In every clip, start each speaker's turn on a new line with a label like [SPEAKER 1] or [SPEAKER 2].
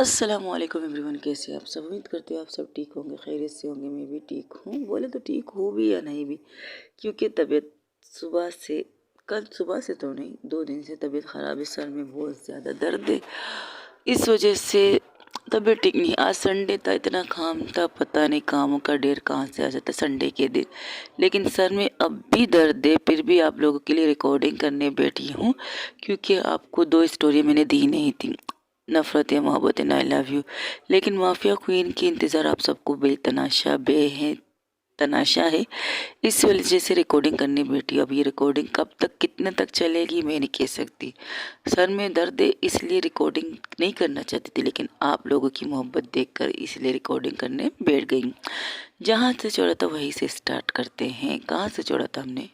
[SPEAKER 1] अस्सलामुअलैकुम एवरीवन, कैसे आप सब? उम्मीद करते हो आप सब ठीक होंगे, खैरियत से होंगे। मैं भी ठीक हूँ, बोले तो ठीक हूँ भी या नहीं भी, क्योंकि तबीयत सुबह से, कल सुबह से तो नहीं, 2 दिन से तबीयत ख़राब है। सर में बहुत ज़्यादा दर्द है, इस वजह से तबीयत ठीक नहीं। आज संडे था, इतना काम था, पता नहीं कामों का ढेर कहाँ से आ जाता है संडे के दिन। लेकिन सर में अब भी दर्द है, फिर भी आप लोगों के लिए रिकॉर्डिंग करने बैठी हूँ, क्योंकि आपको 2 स्टोरी मैंने दी नहीं थी, नफ़रत या मोहब्बत एंड आई लव यू। लेकिन माफिया क्वीन की इंतज़ार आप सबको बेतनाशा तनाशा है, इस वजह से रिकॉर्डिंग करनी बैठी। अब ये रिकॉर्डिंग कब तक, कितने तक चलेगी, मैं नहीं कह सकती। सर में दर्द है, इसलिए रिकॉर्डिंग नहीं करना चाहती थी, लेकिन आप लोगों की मोहब्बत देखकर इसलिए रिकॉर्डिंग करने बैठ गई। जहाँ से छोड़ा था वहीं से स्टार्ट करते हैं। कहाँ से छोड़ा था हमने?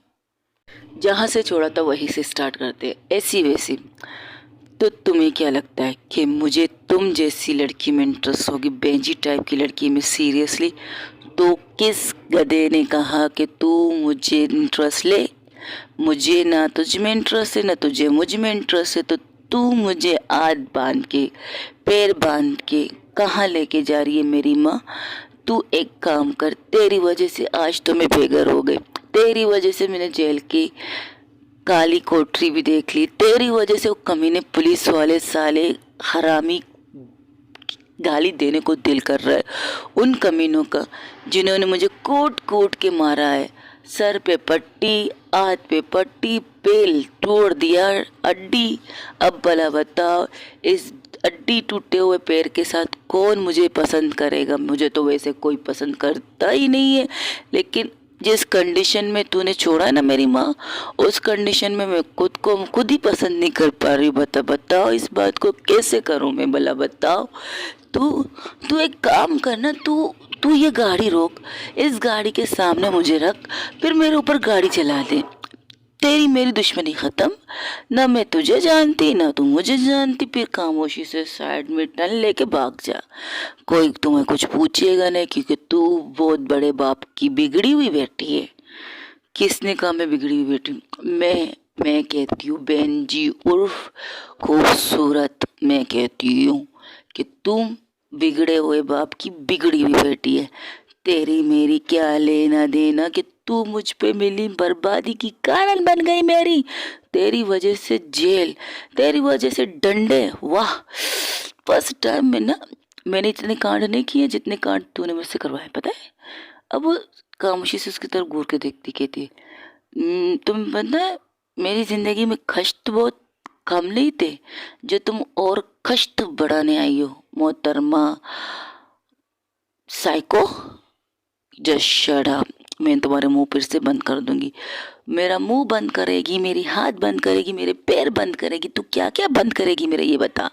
[SPEAKER 1] जहाँ से छोड़ा था वहीं से स्टार्ट करते हैं, ऐसी वैसी। तो तुम्हें क्या लगता है कि मुझे तुम जैसी लड़की में इंटरेस्ट होगी, बेंजी टाइप की लड़की में? सीरियसली? तो किस गधे ने कहा कि तू मुझे इंटरेस्ट ले? मुझे ना तुझ में इंटरेस्ट है, ना तुझे मुझ में इंटरेस्ट है, तो तू मुझे हाथ बांध के, पैर बांध के कहाँ लेके जा रही है मेरी माँ? तू एक काम कर, तेरी वजह से आज तो मैं बेघर हो गई, तेरी वजह से मैंने जेल की काली कोठरी भी देख ली, तेरी वजह से वो कमीने पुलिस वाले साले हरामी गाली देने को दिल कर रहा है उन कमीनों का, जिन्होंने मुझे कूट कूट के मारा है। सर पे पट्टी, हाथ पे पट्टी, पेल तोड़ दिया, अड्डी। अब भला बताओ, इस अड्डी टूटे हुए पैर के साथ कौन मुझे पसंद करेगा? मुझे तो वैसे कोई पसंद करता ही नहीं है, लेकिन जिस कंडीशन में तूने छोड़ा ना मेरी माँ, उस कंडीशन में मैं खुद को खुद ही पसंद नहीं कर पा रही। बताओ इस बात को कैसे करूँ मैं? भला बताओ। तू तू एक काम करना, तू तू ये गाड़ी रोक, इस गाड़ी के सामने मुझे रख, फिर मेरे ऊपर गाड़ी चला दे। तेरी मेरी दुश्मनी खत्म, ना मैं तुझे जानती ना तू मुझे जानती। फिर खामोशी से साइड में टर्न लेके भाग जा, कोई तुम्हें कुछ पूछेगा नहीं, क्योंकि तू बहुत बड़े बाप की बिगड़ी हुई बेटी है। किसने कहा मैं बिगड़ी हुई बेटी? मैं कहती हूँ बहन जी उर्फ खूबसूरत, मैं कहती हूँ कि तुम बिगड़े हुए बाप की बिगड़ी हुई बेटी है। तेरी मेरी क्या लेना देना कि तू मुझ पे मिली बर्बादी की कारण बन गई मेरी। तेरी वजह से जेल, तेरी वजह से डंडे। वाह, फर्स्ट टाइम में ना मैंने इतने कांड नहीं किए जितने कांड तूने मुझसे करवाए, पता है? अब वो खामोशी से उसकी तरफ घूर के देखती, कहती तुम पता है मेरी जिंदगी में कष्ट बहुत कम नहीं थे, जो तुम और कष्ट बढ़ाने आई हो मोहतरमा साइको। Just shut up. मैं तुम्हारे मुंह फिर से बंद कर दूंगी। मेरा मुंह बंद करेगी, मेरी हाथ बंद करेगी, मेरे पैर बंद करेगी, तू क्या क्या बंद करेगी मेरे ये बता।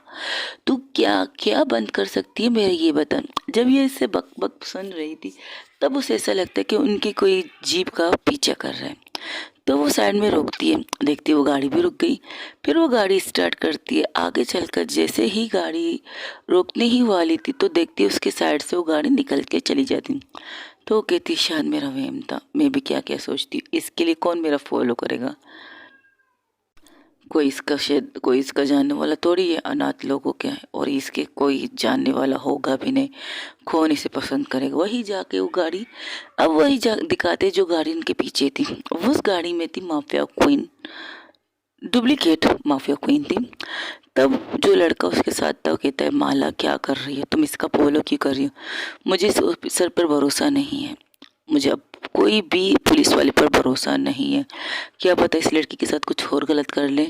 [SPEAKER 1] तू क्या क्या बंद कर सकती है मेरे ये बता। जब ये इससे बक बक सुन रही थी, तब उसे ऐसा लगता है कि उनकी कोई जीप का पीछा कर रहा है। तो वो साइड में रोकती है, देखती है वो गाड़ी भी रुक गई। फिर वो गाड़ी स्टार्ट करती है। आगे चलकर जैसे ही गाड़ी रोकने ही वाली थी, तो देखती है उसके साइड से वो गाड़ी निकल के चली जाती। तो वो कहती शायद मेरा वहम था, मैं भी क्या क्या सोचती, इसके लिए कौन मेरा फॉलो करेगा? कोई इसका जानने वाला थोड़ी है, अनाथ लोगों के है, और इसके कोई जानने वाला होगा भी नहीं। कौन इसे पसंद करेगा? वही जाके वो गाड़ी, अब वही जा दिखाते जो गाड़ी इनके पीछे थी, उस गाड़ी में थी mafia queen, duplicate mafia queen थी। तब जो लड़का उसके साथ था वो कहता है माला क्या कर रही है तुम, इसका फॉलो क्यों कर रही हो? मुझे इस ऑफिसर पर भरोसा नहीं है, मुझे अब कोई भी पुलिस वाले पर भरोसा नहीं है। क्या पता इस लड़की के साथ कुछ और गलत कर ले।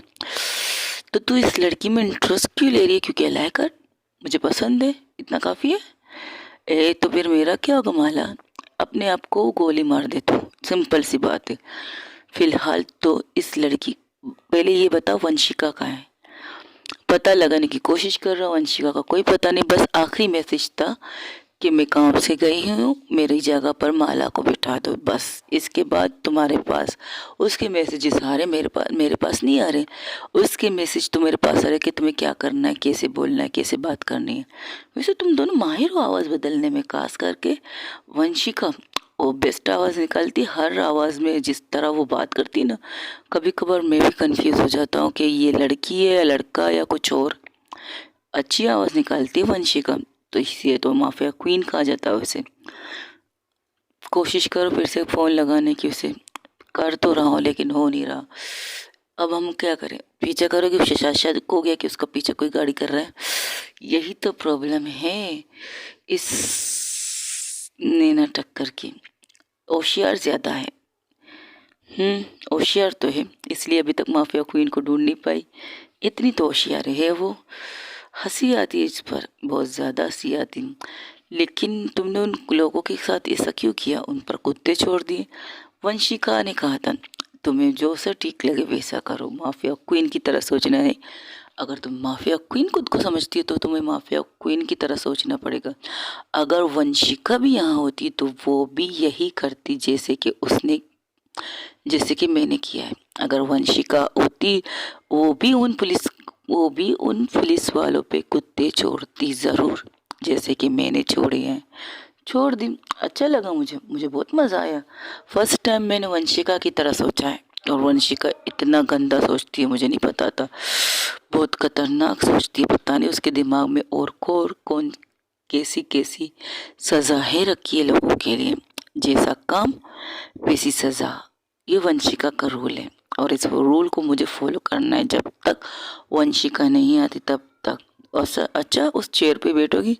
[SPEAKER 1] तो तू इस लड़की में इंटरेस्ट क्यों ले रही है? क्योंकि अलाय कर मुझे पसंद है, इतना काफ़ी है। तो फिर मेरा क्या होगा माला? अपने आप को गोली मार दे तू, सिंपल सी बात है। फिलहाल तो इस लड़की, पहले ये बताओ वंशिका कहाँ है? पता लगाने की कोशिश कर रहा हूँ, वंशिका का कोई पता नहीं। बस आखिरी मैसेज था कि मैं काम से गई हूँ, मेरी जगह पर माला को बिठा दो, बस। इसके बाद तुम्हारे पास उसके मैसेजेस आ रहे, मेरे पास नहीं आ रहे। उसके मैसेज तो मेरे पास आ रहे कि तुम्हें क्या करना है, कैसे बोलना है, कैसे बात करनी है। वैसे तुम दोनों माहिर हो आवाज़ बदलने में, खास करके वंशिका। वो बेस्ट आवाज़ निकालती हर आवाज़ में, जिस तरह वो बात करती ना, कभी कभार मैं भी कंफ्यूज हो जाता हूँ कि ये लड़की है या लड़का या कुछ और। अच्छी आवाज़ निकालती है वंशिका, तो इसलिए तो माफिया क्वीन कहा जाता है उसे। कोशिश करो फिर से फ़ोन लगाने की, उसे कर तो रहा हूँ लेकिन हो नहीं रहा। अब हम क्या करें, पीछा करोगे उसे, शायद हो गया कि उसका पीछा कोई गाड़ी कर रहा है। यही तो प्रॉब्लम है इस नैना टक्कर की, होशियार ज़्यादा है। होशियार तो है, इसलिए अभी तक माफिया क्वीन को ढूंढ नहीं पाई। इतनी तो होशियार है वो। हंसी आती है इस पर, बहुत ज़्यादा हंसी आती। लेकिन तुमने उन लोगों के साथ ऐसा क्यों किया, उन पर कुत्ते छोड़ दिए? वंशिका ने कहा था तुम्हें जो सा ठीक लगे वैसा करो, माफिया क्वीन की तरह सोचना है। अगर तुम माफिया क्वीन खुद को समझती हो तो तुम्हें माफिया क्वीन की तरह सोचना पड़ेगा। अगर वंशिका भी यहाँ होती तो वो भी यही करती जैसे कि मैंने किया है। अगर वंशिका होती वो भी उन पुलिस वालों पे कुत्ते छोड़ती ज़रूर, जैसे कि मैंने छोड़े हैं। छोड़ दी। अच्छा लगा मुझे बहुत मज़ा आया। फर्स्ट टाइम मैंने वंशिका की तरह सोचा है, और वंशिका इतना गंदा सोचती है मुझे नहीं पता था। बहुत खतरनाक सोचती है, पता नहीं उसके दिमाग में और कौन कैसी कैसी सज़ाएं रखी है लोगों के लिए। जैसा काम वैसी सज़ा, ये वंशिका का रूल है, और इस रूल को मुझे फॉलो करना है जब तक वंशिका नहीं आती तब तक। और अच्छा, उस चेयर पे बैठोगी?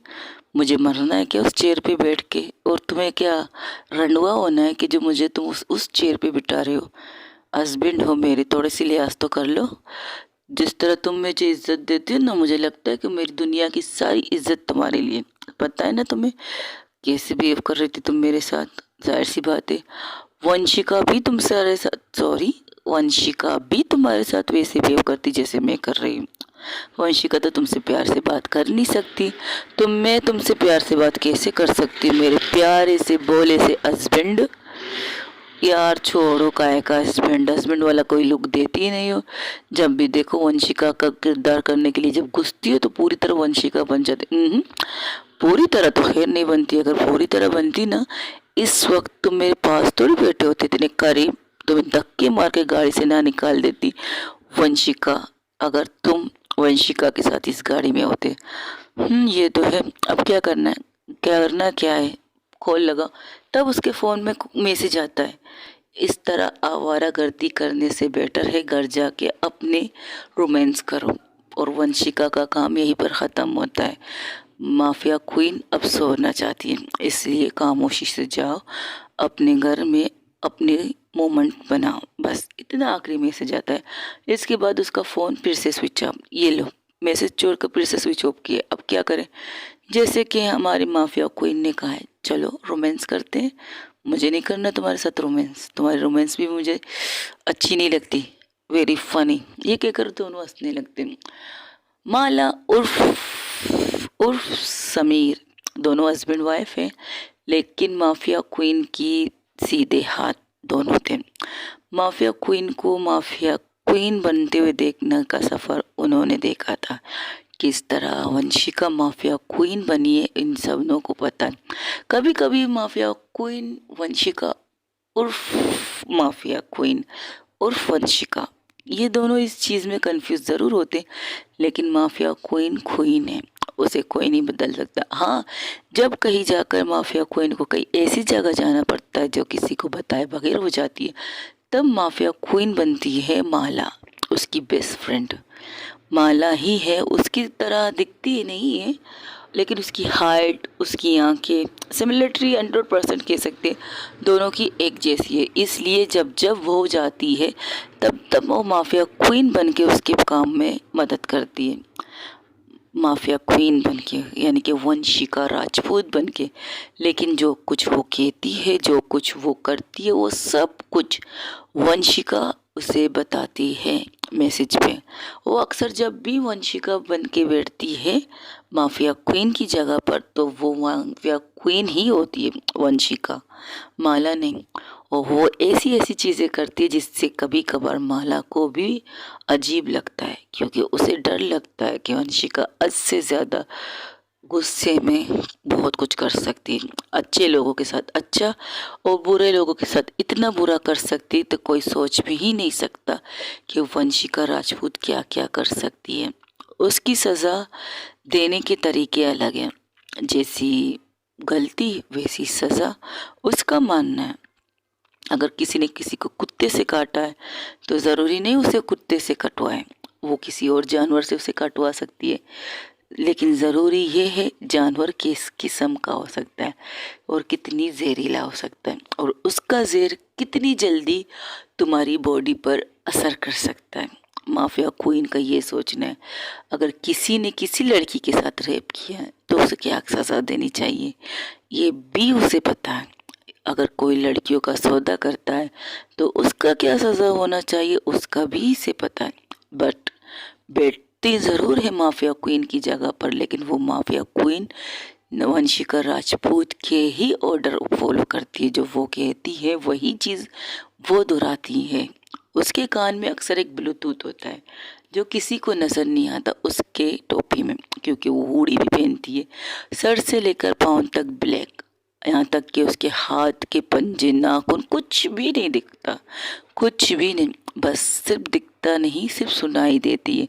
[SPEAKER 1] मुझे मरना है क्या उस चेयर पे बैठ के? और तुम्हें क्या रंडुआ होना है कि जो मुझे तुम उस चेयर पे बिठा रहे हो? हस्बैंड हो मेरे, थोड़ी सी लिहाज तो कर लो। जिस तरह तुम मुझे इज्जत देती हो ना, मुझे लगता है कि मेरी दुनिया की सारी इज्जत तुम्हारे लिए। पता है ना तुम्हें कैसे बिहेव कर रही थी तुम मेरे साथ? जाहिर सी बात है वंशिका भी तुम्हारे साथ वैसे बिहेव करती जैसे मैं कर रही हूँ। वंशिका तो तुमसे प्यार से बात कर नहीं सकती, तो मैं तुमसे प्यार से बात कैसे कर सकती हूँ मेरे प्यारे से भोले से हस्बैंड? यार छोड़ो, काहे का हस्बैंड वाला कोई लुक देती ही नहीं हो। जब भी देखो वंशिका का किरदार करने के लिए जब घुसती हो तो पूरी तरह वंशिका बन जाती। पूरी तरह तो खैर नहीं बनती, अगर पूरी तरह बनती ना इस वक्त तुम मेरे पास थोड़ी बैठे होते इतने करीब, तुम्हें धक्के मार के गाड़ी से ना निकाल देती वंशिका, अगर तुम वंशिका के साथ इस गाड़ी में होते। ये तो है। अब क्या करना है, क्या है? कॉल लगा, तब उसके फ़ोन में मैसेज आता है, इस तरह आवारागर्दी करने से बेटर है घर जाके अपने रोमांस करो। और वंशिका का काम यहीं पर ख़त्म होता है। माफिया क्वीन अब सोना चाहती है, इसलिए खामोशी से जाओ अपने घर में, अपने मोमेंट बनाओ, बस इतना आखिरी मैसेज आता है। इसके बाद उसका फ़ोन फिर से स्विच ऑफ। ये लो, मैसेज छोड़कर फिर से स्विच ऑफ किए। अब क्या करें? जैसे कि हमारी माफिया क्वीन ने कहा है, चलो रोमांस करते हैं। मुझे नहीं करना तुम्हारे साथ रोमांस, तुम्हारी रोमांस भी मुझे अच्छी नहीं लगती। वेरी फनी, ये कहकर दोनों हंसने लगते हैं। माला उर्फ समीर, दोनों हस्बैंड वाइफ हैं, लेकिन माफिया क्वीन की सीधे हाथ दोनों थे। माफिया क्वीन को माफिया क्वीन बनते हुए देखने का सफ़र उन्होंने देखा था। किस तरह वंशिका माफिया क्वीन बनी है इन सबनों को पता है। कभी कभी माफिया क्वीन वंशिका उर्फ माफिया क्वीन उर्फ वंशिका, ये दोनों इस चीज़ में कंफ्यूज ज़रूर होते, लेकिन माफिया क्वीन है, उसे कोई नहीं बदल सकता। हाँ, जब कहीं जाकर माफिया क्वीन को कहीं ऐसी जगह जाना पड़ता है जो किसी को बताए बगैर हो जाती है, तब माफिया क्वीन बनती है माला, उसकी बेस्ट फ्रेंड। माला ही है, उसकी तरह दिखती ही नहीं है, लेकिन उसकी हाइट, उसकी आंखें, सिमिलरिटी 100% कह सकते हैं, दोनों की एक जैसी है। इसलिए जब जब वो जाती है तब तब वो माफिया क्वीन बन के उसके काम में मदद करती है। माफिया क्वीन बन के, यानी कि वंशिका राजपूत बन के। लेकिन जो कुछ वो कहती है, जो कुछ वो करती है, वो सब कुछ वंशिका उसे बताती है मैसेज पे। वो अक्सर जब भी वंशिका बन के बैठती है माफिया क्वीन की जगह पर, तो वो माफिया क्वीन ही होती है वंशिका, माला नहीं। और वो ऐसी ऐसी चीज़ें करती है जिससे कभी कभार माला को भी अजीब लगता है, क्योंकि उसे डर लगता है कि वंशिका हद से ज़्यादा गुस्से में बहुत कुछ कर सकती है। अच्छे लोगों के साथ अच्छा और बुरे लोगों के साथ इतना बुरा कर सकती है, तो कोई सोच भी ही नहीं सकता कि वंशिका राजपूत क्या क्या कर सकती है। उसकी सज़ा देने के तरीके अलग हैं। जैसी गलती वैसी सज़ा, उसका मानना है। अगर किसी ने किसी को कुत्ते से काटा है तो ज़रूरी नहीं उसे कुत्ते से कटवाएं, वो किसी और जानवर से उसे कटवा सकती है। लेकिन ज़रूरी ये है जानवर किस किस्म का हो सकता है और कितनी जहरीला हो सकता है, और उसका जहर कितनी जल्दी तुम्हारी बॉडी पर असर कर सकता है। माफिया क्वीन का ये सोचना है, अगर किसी ने किसी लड़की के साथ रेप किया है तो उसे क्या सज़ा देनी चाहिए, ये भी उसे पता है। अगर कोई लड़कियों का सौदा करता है तो उसका क्या सज़ा होना चाहिए, उसका भी इसे पता है। बट बैठती ज़रूर है माफिया क्वीन की जगह पर, लेकिन वो माफिया क्वीन वंशिका राजपूत के ही ऑर्डर फॉलो करती है। जो वो कहती है वही चीज़ वो दोहराती है। उसके कान में अक्सर एक ब्लूटूथ होता है जो किसी को नज़र नहीं आता उसके टोपी में, क्योंकि वो हूड़ी भी पहनती है। सर से लेकर पाँव तक ब्लैक, यहाँ तक कि उसके हाथ के पंजे नाखून कुछ भी नहीं दिखता, कुछ भी नहीं। बस सिर्फ दिखता नहीं, सिर्फ सुनाई देती है।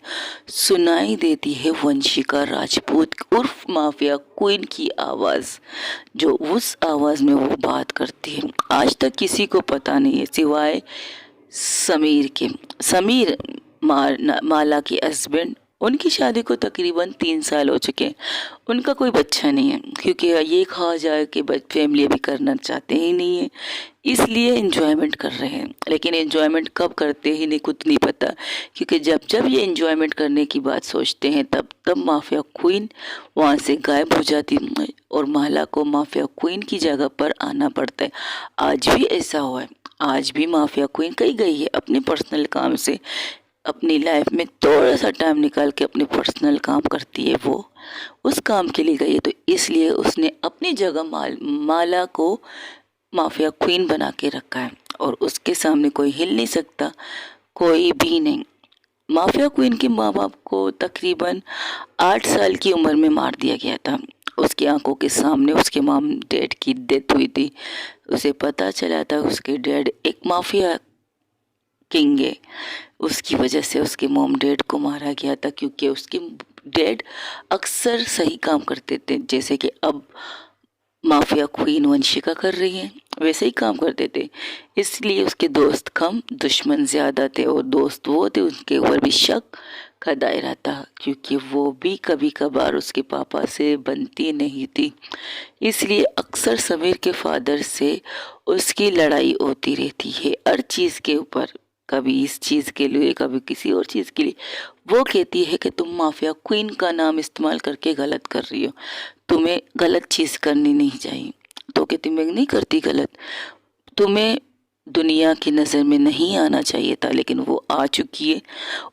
[SPEAKER 1] सुनाई देती है वंशिका राजपूत उर्फ माफिया क्वीन की आवाज़, जो उस आवाज़ में वो बात करती है आज तक किसी को पता नहीं है सिवाय समीर के। समीर माला के हस्बैंड, उनकी शादी को तकरीबन 3 साल हो चुके हैं। उनका कोई बच्चा नहीं है, क्योंकि ये कहा जाए कि फैमिली अभी करना चाहते ही नहीं है, इसलिए एंजॉयमेंट कर रहे हैं। लेकिन एंजॉयमेंट कब करते ही नहीं खुद नहीं पता, क्योंकि जब जब ये एंजॉयमेंट करने की बात सोचते हैं तब तब माफिया क्वीन वहाँ से गायब हो जाती है और माला को माफिया क्वीन की जगह पर आना पड़ता है। आज भी ऐसा हुआ है, आज भी माफिया क्वीन कहीं गई है अपने पर्सनल काम से, अपनी लाइफ में थोड़ा सा टाइम निकाल के अपने पर्सनल काम करती है, वो उस काम के लिए गई है। तो इसलिए उसने अपनी जगह माला को माफिया क्वीन बना के रखा है और उसके सामने कोई हिल नहीं सकता, कोई भी नहीं। माफिया क्वीन के माँ बाप को तकरीबन 8 साल की उम्र में मार दिया गया था। उसकी आंखों के सामने उसके मॉम डैड की डेथ हुई थी। उसे पता चला था उसके डैड एक माफिया किंग है, उसकी वजह से उसके मॉम डैड को मारा गया था, क्योंकि उसके डैड अक्सर सही काम करते थे, जैसे कि अब माफिया क्वीन वंशिका कर रही है वैसे ही काम करते थे। इसलिए उसके दोस्त कम दुश्मन ज़्यादा थे, और दोस्त वो थे उनके ऊपर भी शक का दायरा था, क्योंकि वो भी कभी कभार उसके पापा से बनती नहीं थी। इसलिए अक्सर समीर के फादर से उसकी लड़ाई होती रहती है हर चीज़ के ऊपर, कभी इस चीज़ के लिए कभी किसी और चीज़ के लिए। वो कहती है कि तुम माफिया क्वीन का नाम इस्तेमाल करके गलत कर रही हो, तुम्हें गलत चीज़ करनी नहीं चाहिए। तो कहती मैं नहीं करती गलत, तुम्हें दुनिया की नज़र में नहीं आना चाहिए था, लेकिन वो आ चुकी है,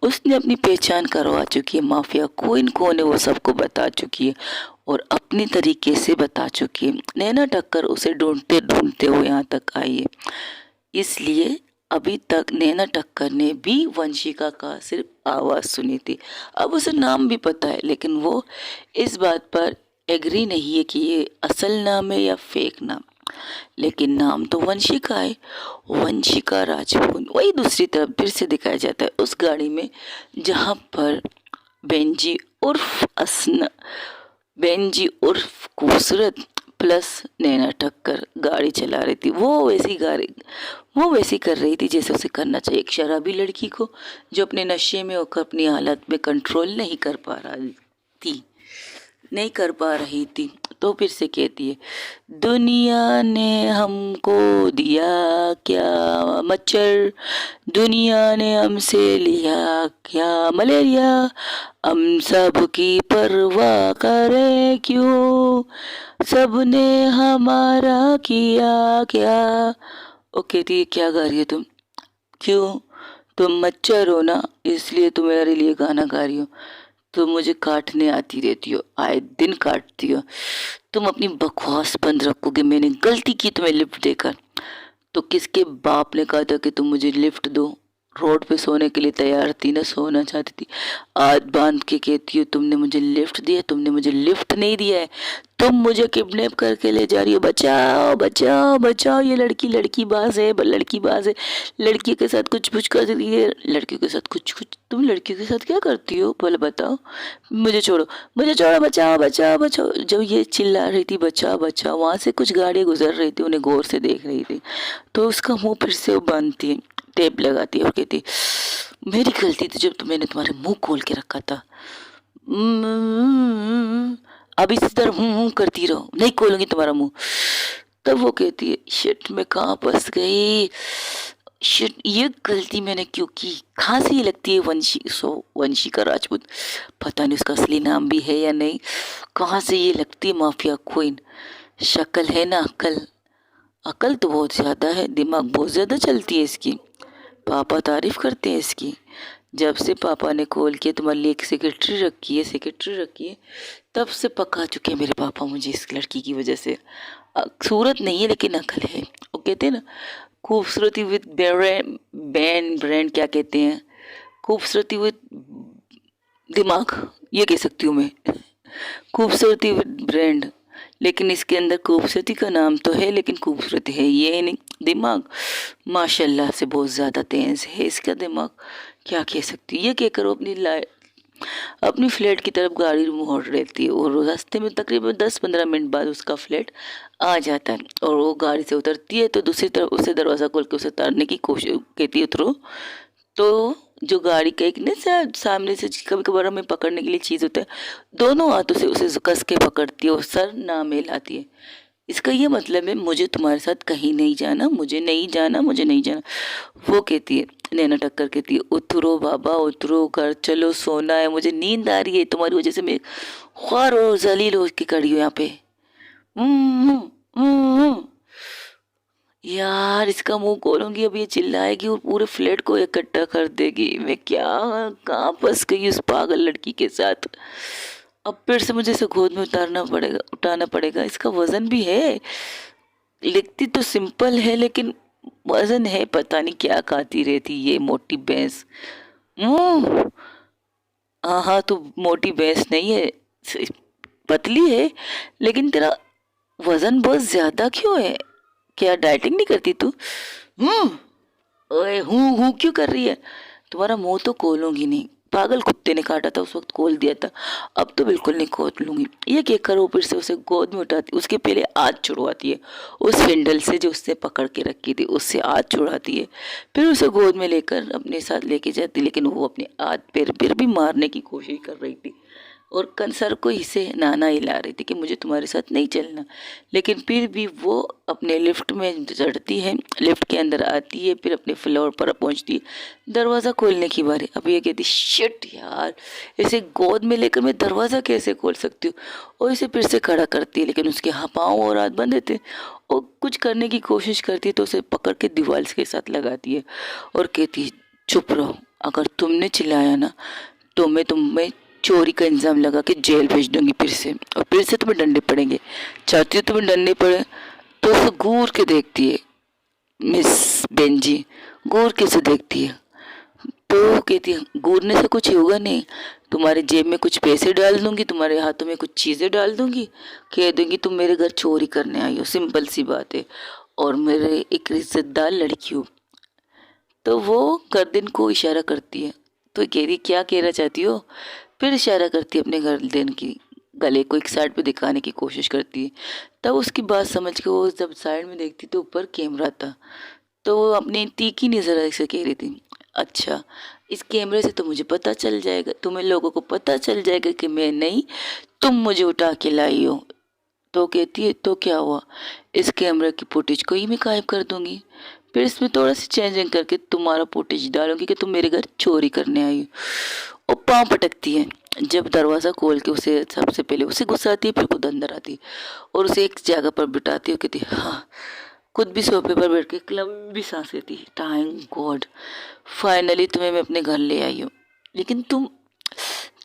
[SPEAKER 1] उसने अपनी पहचान करवा चुकी है। माफिया क्वीन कौन है वो सबको बता चुकी है और अपनी तरीके से बता चुकी है। नैना टक्कर उसे ढूंढते ढूंढते वो यहाँ तक आई है। इसलिए अभी तक नैना टक्कर ने भी वंशिका का सिर्फ आवाज़ सुनी थी। अब उसे नाम भी पता है, लेकिन वो इस बात पर एग्री नहीं है कि ये असल नाम है या फेक नाम, लेकिन नाम तो वंशिका है, वंशिका राजपूत। वही दूसरी तरफ फिर से दिखाया जाता है उस गाड़ी में जहाँ पर बेंजी उर्फ बेंजी उर्फ खूबसूरत प्लस नैना टक्कर गाड़ी चला रही थी। वो वैसी कर रही थी जैसे उसे करना चाहिए, एक शराबी लड़की को जो अपने नशे में होकर अपनी हालत में कंट्रोल नहीं कर पा रही थी। तो फिर से कहती है, दुनिया ने हमको दिया क्या मच्छर, दुनिया ने हमसे लिया क्या मलेरिया, हम सब की परवाह करे क्यों, सबने हमारा किया क्या। ओ कहती है, क्या गा रही है तुम, क्यों, तुम मच्छर हो ना, इसलिए तुम्हारे लिए गाना गा रही हो। तुम मुझे काटने आती रहती हो, आए दिन काटती हो, तुम अपनी बकवास बंद रखोगे। मैंने गलती की तुम्हें लिफ्ट देकर, तो किसके बाप ने कहा था कि तुम मुझे लिफ्ट दो, रोड पे सोने के लिए तैयार थी, ना सोना चाहती थी। आज बांध के कहती हो तुमने मुझे लिफ्ट दिया, तुमने मुझे लिफ्ट नहीं दिया है, तुम मुझे किडनैप करके ले जा रही हो, बचाओ बचाओ बचाओ, ये लड़की लड़की बाज है, लड़की बाज है, लड़की के साथ कुछ कुछ कर रही है, लड़कियों के साथ कुछ कुछ। तुम लड़कियों के साथ क्या करती हो बोले, बताओ, मुझे छोड़ो, मुझे छोड़ो, बचाओ बचाओ बचाओ। जब ये चिल्ला रही थी बचाओ बचाओ, वहाँ से कुछ गाड़ी गुजर रही थी, उन्हें गौर से देख रही थी, तो उसका मुंह फिर से वो बांधती है, टेप लगाती है और कहती, मेरी गलती थी जब मैंने तुम्हारे मुंह खोल के रखा था, अब इसी तरह हूँ करती रहो, नहीं खोलूंगी तुम्हारा मुंह। तब वो कहती है, शिट मैं कहाँ फंस गई, शिट ये गलती मैंने क्यों की। कहाँ से ये लगती है वंशी, वंशी का राजपूत, पता नहीं उसका असली नाम भी है या नहीं, कहाँ से ये लगती है माफिया क्वीन। शक्ल है ना अक्ल, अकल तो बहुत ज़्यादा है, दिमाग बहुत ज़्यादा चलती है इसकी, पापा तारीफ करते हैं इसकी। जब से पापा ने खोल के तुम्हारे लिए एक सेक्रेटरी रखी है, सेक्रेटरी रखी है, तब से पका चुके हैं मेरे पापा मुझे इस लड़की की वजह से। सूरत नहीं है लेकिन अकल है, वो कहते हैं ना खूबसूरती विद ब्रेन क्या कहते हैं, खूबसूरती विद दिमाग, ये कह सकती हूँ मैं, खूबसूरती विद ब्रांड। लेकिन इसके अंदर खूबसूरती का नाम तो है लेकिन खूबसूरती है ये नहीं, दिमाग माशाल्लाह से बहुत ज़्यादा तेज है इसका दिमाग, क्या कह सकती है। ये कहकर वो अपनी फ्लैट की तरफ गाड़ी मोड़ रहती है और रास्ते में तकरीबन 10-15 मिनट बाद उसका फ्लैट आ जाता है और वो गाड़ी से उतरती है, तो दूसरी तरफ उसे दरवाज़ा खोल के उसे उतारने की कोशिश कहती है उतरो, तो जो गाड़ी का एक ने सामने से कभी कभार हमें पकड़ने के लिए चीज़ होता है, दोनों हाथों से उसे कस के पकड़ती है और सर ना मिलाती है। इसका ये मतलब है मुझे तुम्हारे साथ कहीं नहीं जाना, मुझे नहीं जाना, मुझे नहीं जाना। वो कहती है, नैना टक्कर कहती है, उतरो बाबा उतरो, घर चलो, सोना है, मुझे नींद आ रही है, तुम्हारी वजह से मैं ख्वार और जलील हो के खड़ी हूँ यहाँ पे। हम्म, हम्म। यार इसका मुंह खोलूंगी अब ये चिल्लाएगी और पूरे फ्लैट को इकट्ठा कर देगी, मैं क्या कहाँ फंस गई उस पागल लड़की के साथ। अब फिर से मुझे इसे गोद में उतारना पड़ेगा, उठाना पड़ेगा, इसका वजन भी है, लिखती तो सिंपल है लेकिन वजन है, पता नहीं क्या खाती रहती ये मोटी भैंस। हम्म, हाँ हाँ तू मोटी भैंस नहीं है, पतली है, लेकिन तेरा वजन बहुत ज्यादा क्यों है, क्या डाइटिंग नहीं करती तू। हम्म, ओए हूँ क्यों कर रही है, तुम्हारा मुंह तो खोलूंगी नहीं, पागल कुत्ते ने काटा था उस वक्त खोल दिया था, अब तो बिल्कुल नहीं खोल लूंगी। ये क्या करो, फिर से उसे गोद में उठाती, उसके पहले हाथ छुड़वाती है उस हैंडल से जो उससे पकड़ के रखी थी, उससे हाथ छुड़ाती है, फिर उसे गोद में लेकर अपने साथ लेके जाती, लेकिन वो अपने हाथ पैर फिर भी मारने की कोशिश कर रही थी और कंसर को इसे नाना हिला रही थी कि मुझे तुम्हारे साथ नहीं चलना। लेकिन फिर भी वो अपने लिफ्ट में चढ़ती है, लिफ्ट के अंदर आती है, फिर अपने फ्लोर पर पहुंचती है, दरवाज़ा खोलने की बारी। अब ये कहती शिट यार, इसे गोद में लेकर मैं दरवाज़ा कैसे खोल सकती हूँ, और इसे फिर से खड़ा करती है, लेकिन उसके हाँ पाँव और हाथ बंद रहते हैं, और कुछ करने की कोशिश करती है तो उसे पकड़ के दीवार के साथ लगाती है और कहती है चुप रहो, अगर तुमने चिल्लाया ना तो मैं तुम्हें चोरी का इल्ज़ाम लगा के जेल भेज दूंगी फिर से, और फिर से तुम्हें डंडे पड़ेंगे, चाहती हो तुम्हें डंडे पड़े। तो उसे घूर के देखती है मिस बेंजी, घूर के से देखती है, तो कहती है घूरने से कुछ होगा नहीं, तुम्हारे जेब में कुछ पैसे डाल दूंगी, तुम्हारे हाथों में कुछ चीज़ें डाल दूंगी, कह दूंगी तुम मेरे घर चोरी करने आई हो, सिंपल सी बात है, और मेरे एक इज्जतदार लड़की हो। तो वो गर्दन को इशारा करती है, तो कह रही क्या कहना चाहती हो, फिर इशारा करती है अपने गर्दन की, गले को एक साइड पे दिखाने की कोशिश करती है। तब उसकी बात समझ के वो जब साइड में देखती तो ऊपर कैमरा था, तो वो अपनी तीखी नजर से कह रही थी, अच्छा इस कैमरे से तो मुझे पता चल जाएगा, तुम्हें लोगों को पता चल जाएगा कि मैं नहीं, तुम मुझे उठा के लाई हो। तो कहती है तो क्या हुआ, इस कैमरे की फुटेज को ही मैं गायब कर दूंगी, फिर इसमें थोड़ा सी चेंजिंग करके तुम्हारा फुटेज डालूंगी कि तुम मेरे घर चोरी करने आई हो। और पाँव पटकती है, जब दरवाज़ा खोल के उसे सबसे पहले उसे गुस्साती है, फिर खुद अंदर आती है और उसे एक जगह पर बिठाती है, कहती है हाँ, खुद भी सोफे पर बैठ के एक लंबी सांस लेती है, थैंक गॉड फाइनली तुम्हें मैं अपने घर ले आई हूँ। लेकिन तुम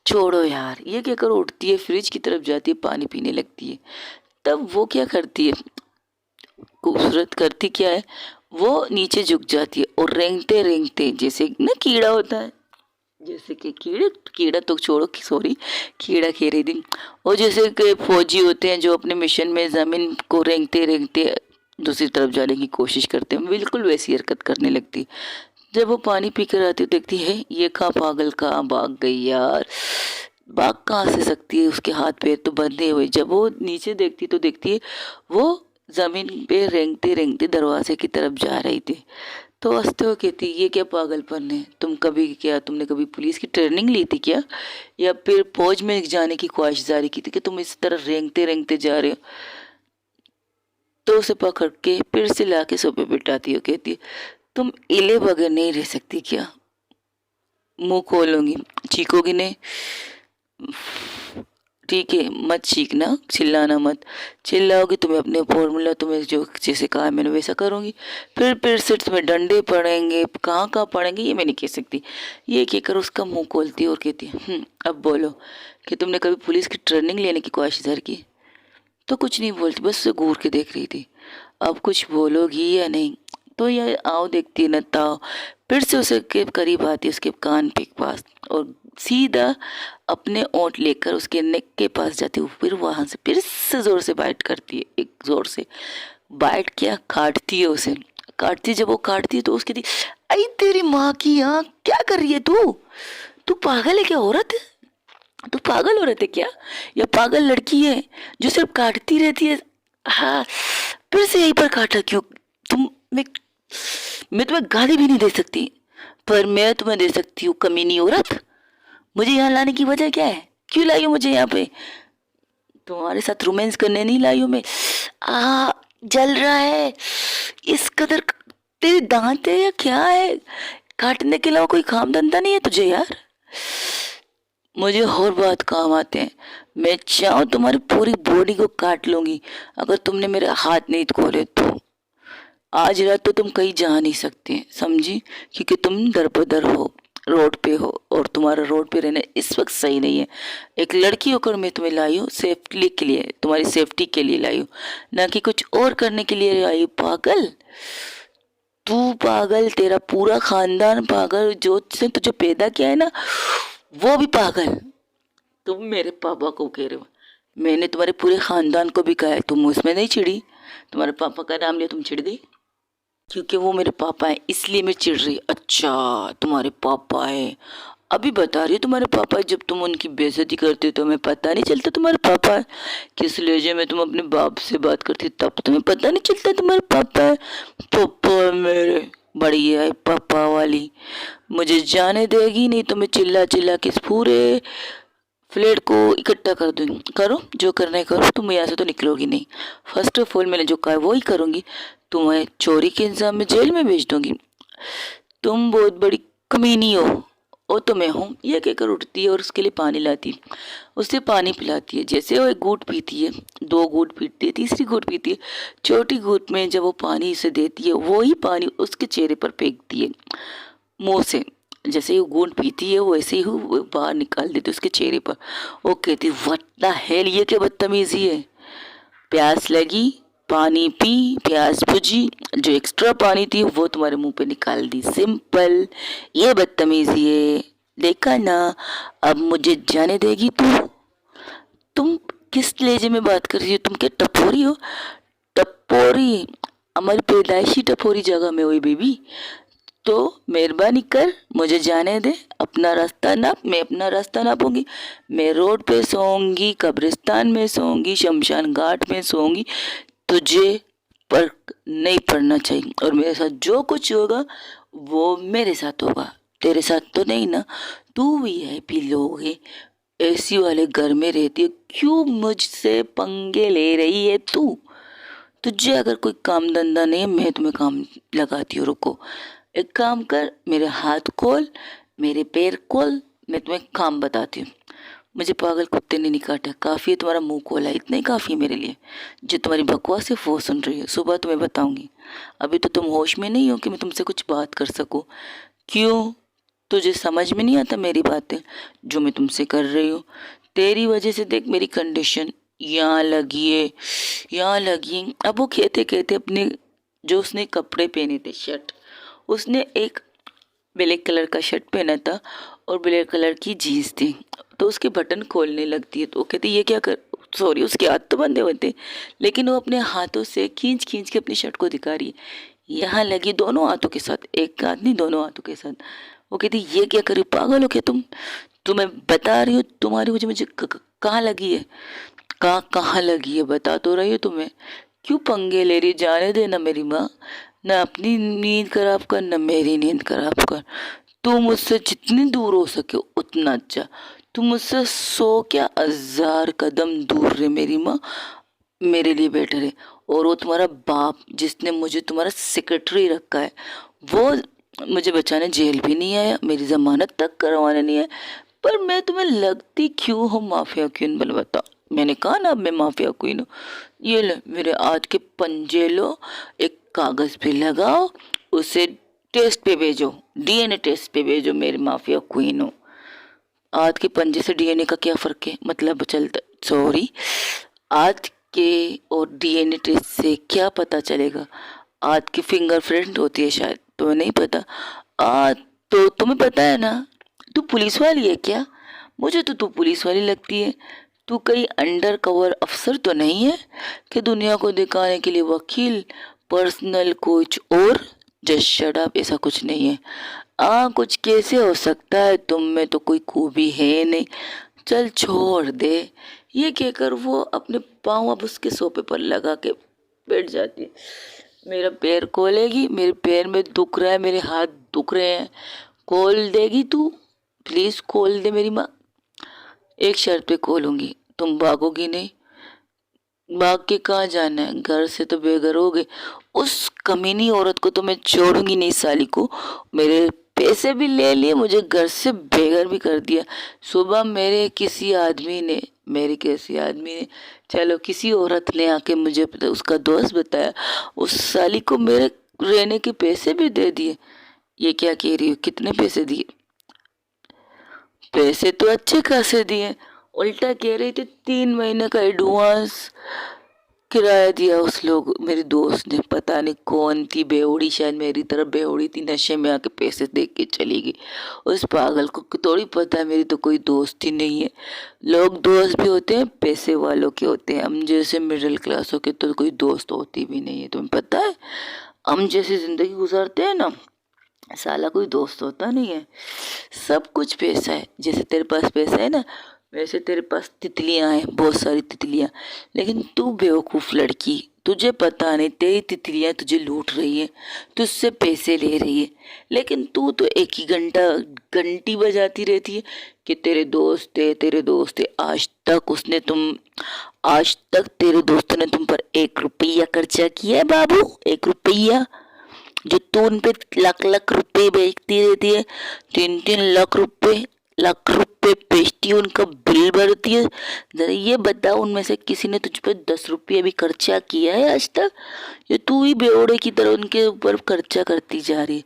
[SPEAKER 1] छोड़ो यार, ये क्या कर, उठती है फ्रिज की तरफ जाती है, पानी पीने लगती है। तब वो क्या करती है, खूबसूरत करती क्या है, वो नीचे झुक जाती है और रेंगते रेंगते, जैसे ना कीड़ा होता है, जैसे कि कीड़ा तो छोड़ो, सॉरी, कीड़ा कह रही थी। और जैसे कि फौजी होते हैं जो अपने मिशन में ज़मीन को रेंगते रेंगते दूसरी तरफ जाने की कोशिश करते हैं, बिल्कुल वैसी हरकत करने लगती। जब वो पानी पी कर आती देखती है ये कहाँ पागल कहाँ भाग गई यार, भाग कहाँ से सकती है, उसके हाथ पैर तो बंधे हुए। जब वो नीचे देखती तो देखती है वो जमीन पे रेंगते रेंगते दरवाजे की तरफ जा रही थी। तो हंसते हुए कहती ये क्या पागलपन है, तुमने कभी पुलिस की ट्रेनिंग ली थी क्या, या फिर फौज में जाने की ख्वाहिश जारी की थी कि तुम इस तरह रेंगते रेंगते जा रहे हो। तो उसे पकड़ के फिर से लाके सोफे पे बिठाती हो, कहती है तुम इले बगैर नहीं रह सकती क्या, मुंह खोलूंगी, चीखोगी नहीं, ठीक है मत चीखना, चिल्लाना मत, चिल्लाओगी तुम्हें अपने फॉर्मूला, तुम्हें जो जैसे कहा मैंने वैसा करूँगी, फिर से तुम्हें डंडे पड़ेंगे, कहाँ कहाँ पड़ेंगे ये मैं नहीं कह सकती। ये कहकर उसका मुंह खोलती है और कहती है अब बोलो कि तुमने कभी पुलिस की ट्रेनिंग लेने की ख्वाहिश ज़ाहिर की। तो कुछ नहीं बोलती, बस उसे घूर के देख रही थी, अब कुछ बोलोगी या नहीं। तो ये आओ देखती है न ताओ, फिर से उसे के करीब आती है, उसके कान के पास, और सीधा अपने ओंठ लेकर उसके नेक के पास जाती है, फिर वहां से फिर से जोर से बाइट करती है, एक जोर से बाइट क्या काटती है उसे, काटती है। जब वो काटती है तो उसकी आई तेरी माँ की आँख, क्या कर रही है तू, तू पागल है क्या औरत, तू पागल औरत है क्या, या पागल लड़की है जो सिर्फ काटती रहती है। हाँ, फिर से यहीं पर काटा क्यों, तुम मैं तुम्हें गाली भी नहीं दे सकती, पर मैं तुम्हें दे सकती हूँ कमीनी औरत। मुझे यहाँ लाने की वजह क्या है, क्यों लाई हो मुझे यहाँ पे, तुम्हारे साथ रोमांस करने नहीं लाई हूँ मैं। आ जल रहा है इस कदर, तेरे दांत है या क्या है, काटने के अलावा कोई काम धंधा नहीं है तुझे यार, मुझे और बात काम आते हैं, मैं चाहूँ तुम्हारी पूरी बॉडी को काट लूंगी अगर तुमने मेरे हाथ नहीं खोले तो। आज रात तो तुम कहीं जा नहीं सकते समझी, क्योंकि तुम दर बदर हो, रोड पे हो, और तुम्हारा रोड पे रहना इस वक्त सही नहीं है। एक लड़की होकर मैं तुम्हें लाई हूँ सेफ्टी के लिए, तुम्हारी सेफ्टी के लिए लाई हूँ, ना कि कुछ और करने के लिए लाई हूँ। पागल, तू पागल, तेरा पूरा खानदान पागल, जो से तुझे पैदा किया है ना वो भी पागल। तुम मेरे पापा को कह रहे हो, मैंने तुम्हारे पूरे खानदान को भी कहा है, तुम उसमें नहीं चिढ़ी, तुम्हारे पापा का नाम लिया तुम चिढ़ गई, क्योंकि वो मेरे पापा है इसलिए मैं चिढ़ रही। अच्छा तुम्हारे पापा है, अभी बता रही हो तुम्हारे पापा, जब तुम उनकी बेइज्जती करते हो तो हमें पता नहीं चलता तुम्हारे पापा है, किस लहजे में तुम अपने बाप से बात करती तब तुम्हें पता नहीं चलता तुम्हारे पापा है। पापा मेरे बढ़िया है पापा वाली, मुझे जाने देगी नहीं तो मैं चिल्ला चिल्ला के इस पूरे फ्लैट को इकट्ठा कर दूंगी, करो जो करना है करो, तुम यहाँ से तो निकलोगी नहीं। फर्स्ट ऑफ ऑल मैंने जो कहा है वो ही करूंगी, तुम्हें चोरी के इंजाम में जेल में भेज दूंगी, तुम बहुत बड़ी कमीनी हो, और तो मैं हूँ, ये कहकर उठती है और उसके लिए पानी लाती है, उसे पानी पिलाती है। जैसे वो एक घूंट पीती है, दो घूंट पीती है, तीसरी घूंट पीती है, चौथी घूंट में जब वो पानी उसे देती है वो ही पानी उसके चेहरे पर फेंकती है मुंह से, जैसे ही वो घूंट पीती है वैसे ही वो बाहर निकाल देती है उसके चेहरे पर। वो कहती व्हाट द हेल, ये क्या बदतमीजी है, प्यास लगी पानी पी, प्यास बुझी, जो एक्स्ट्रा पानी थी वो तुम्हारे मुंह पे निकाल दी, सिंपल, ये बदतमीजी है, देखा ना, अब मुझे जाने देगी तू, तुम किस लहजे में बात कर रही हो, तुम क्या टपोरी हो, टपोरी, हमारी पैदाइशी टपोरी जगह में हुई बेबी, तो मेहरबानी कर मुझे जाने दे, अपना रास्ता नाप, मैं अपना रास्ता नापूंगी, मैं रोड पे सोऊंगी, कब्रिस्तान में सोऊंगी, शमशान घाट में सोऊंगी, तुझे फर्क नहीं पड़ना चाहिए, और मेरे साथ जो कुछ होगा वो मेरे साथ होगा, तेरे साथ तो नहीं ना, तू वीआईपी लोग है, एसी वाले घर में रहती है, क्यों मुझसे पंगे ले रही है तू, तुझे अगर कोई काम धंधा नहीं है मैं तुम्हें काम लगाती हूँ, रुको, एक काम कर, मेरे हाथ खोल, मेरे पैर खोल, मैं तुम्हें काम बताती हूँ। मुझे पागल कुत्ते ने नहीं काटा, काफ़ी है तुम्हारा मुंह खोला, इतना ही काफ़ी है मेरे लिए, जो तुम्हारी बकवास है वो सुन रही हो, सुबह तुम्हें बताऊंगी, अभी तो तुम होश में नहीं हो कि मैं तुमसे कुछ बात कर सकूं। क्यों, तुझे समझ में नहीं आता मेरी बातें जो मैं तुमसे कर रही हूँ, तेरी वजह से देख मेरी कंडीशन यहाँ लगी है, यहाँ लगी है। अब वो कहते कहते अपने जो उसने कपड़े पहने थे, शर्ट, उसने एक ब्लैक कलर का शर्ट पहना था और ब्लैक कलर की जीन्स थी। तो उसके बटन खोलने लगती है तो वो कहती ये क्या कर, सॉरी उसके हाथ तो बंधे हुए थे, लेकिन वो अपने हाथों से खींच खींच के अपनी शर्ट को दिखा रही है, यहाँ लगी दोनों हाथों के साथ, एक हाथ नहीं दोनों हाथों के साथ। वो कहती ये क्या करी, पागल हो क्या तुम, तुम्हें बता रही हो तुम्हारी मुझे मुझे कहाँ लगी है, कहाँ लगी है, बता तो रही हो तुम्हें, क्यों पंगे ले रही, जाने देना मेरी माँ, ना अपनी नींद खराब कर ना मेरी नींद खराब कर, तू मुझसे जितनी दूर हो सके उतना अच्छा, तू मुझसे 100 क्या 1000 कदम दूर रहे मेरी माँ, मेरे लिए बेटर है। और वो तुम्हारा बाप जिसने मुझे तुम्हारा सेक्रेटरी रखा है, वो मुझे बचाने जेल भी नहीं आया, मेरी जमानत तक करवाने नहीं आया, पर मैं तुम्हें लगती क्यों हो माफिया क्वीन, बोल बता। मैंने कहा ना अब मैं माफिया क्वीन हूँ, ये ले मेरे हाथ के पंजे लो, एक कागज पे लगाओ, उसे टेस्ट पे भेजो, डीएनए टेस्ट पे भेजो, मेरी माफिया क्वीन हो। हाथ के पंजे से डीएनए का क्या फर्क है, मतलब चलता, सॉरी, हाथ के और डीएनए टेस्ट से क्या पता चलेगा, हाथ की फिंगरप्रिंट होती है शायद, तुम्हें नहीं पता, आ तो तुम्हें पता है ना, तू पुलिस वाली है क्या, मुझे तो तू पुलिस वाली लगती है, तू कहीं अंडर कवर अफसर तो नहीं है कि दुनिया को दिखाने के लिए वकील, पर्सनल कोच और जस्ट शट अप, ऐसा कुछ नहीं है। कुछ कैसे हो सकता है, तुम में तो कोई खूबी है नहीं, चल छोड़ दे, ये कहकर वो अपने पाँव अब उसके सोफे पर लगा के बैठ जाती है। मेरा पैर खोलेगी, मेरे पैर में दुख रहा है, मेरे हाथ दुख रहे हैं, खोल देगी तू, प्लीज खोल दे मेरी माँ, एक शर्त पे खोलूंगी, तुम भागोगी नहीं, भाग के कहाँ जाना है, घर से तो बेघर हो गए, उस कमीनी औरत को तो मैं छोड़ूंगी नहीं, साली को, मेरे पैसे भी ले लिए, मुझे घर से बेघर भी कर दिया, सुबह किसी आदमी ने चलो किसी औरत ने आके मुझे उसका दोस्त बताया, उस साली को मेरे रहने के पैसे भी दे दिए। ये क्या कह रही हो, कितने पैसे दिए, पैसे तो अच्छे खासे दिए, उल्टा कह रही थी 3 महीने का एडवांस किराया दिया उस लोग, मेरे दोस्त ने, पता नहीं कौन थी बेवड़ी, शायद मेरी तरफ बेवड़ी थी, नशे में आके पैसे दे के चली गई, उस पागल को थोड़ी पता है मेरी तो कोई दोस्त ही नहीं है, लोग दोस्त भी होते हैं पैसे वालों के होते हैं, हम जैसे मिडिल क्लास हो के तो कोई दोस्त होती भी नहीं है, तुम्हें पता है, हम जैसी जिंदगी गुजारते हैं ना, साला कोई दोस्त होता नहीं है, सब कुछ पैसा है, जैसे तेरे पास पैसा है ना, वैसे तेरे पास तितलियां हैं, बहुत सारी तितलियां, लेकिन तू बेवकूफ लड़की, तुझे पता नहीं तेरी तितलियां तुझे लूट रही है, तुझसे पैसे ले रही है, लेकिन तू तो एक ही घंटी बजाती रहती है कि तेरे दोस्त है, आज तक तेरे दोस्तों ने तुम पर 1 रुपया खर्चा किया है बाबू, 1 रुपया, जो तू उन पे लाख लाख रुपए बेचती रहती है, 3-3 लाख रुपए बेचती है, उनका बिल भरती है, जरा ये बता उनमें से किसी ने तुझ पे 10 रुपये भी खर्चा किया है आज तक, ये तू ही बेवड़े की तरह उनके ऊपर खर्चा करती जा रही है,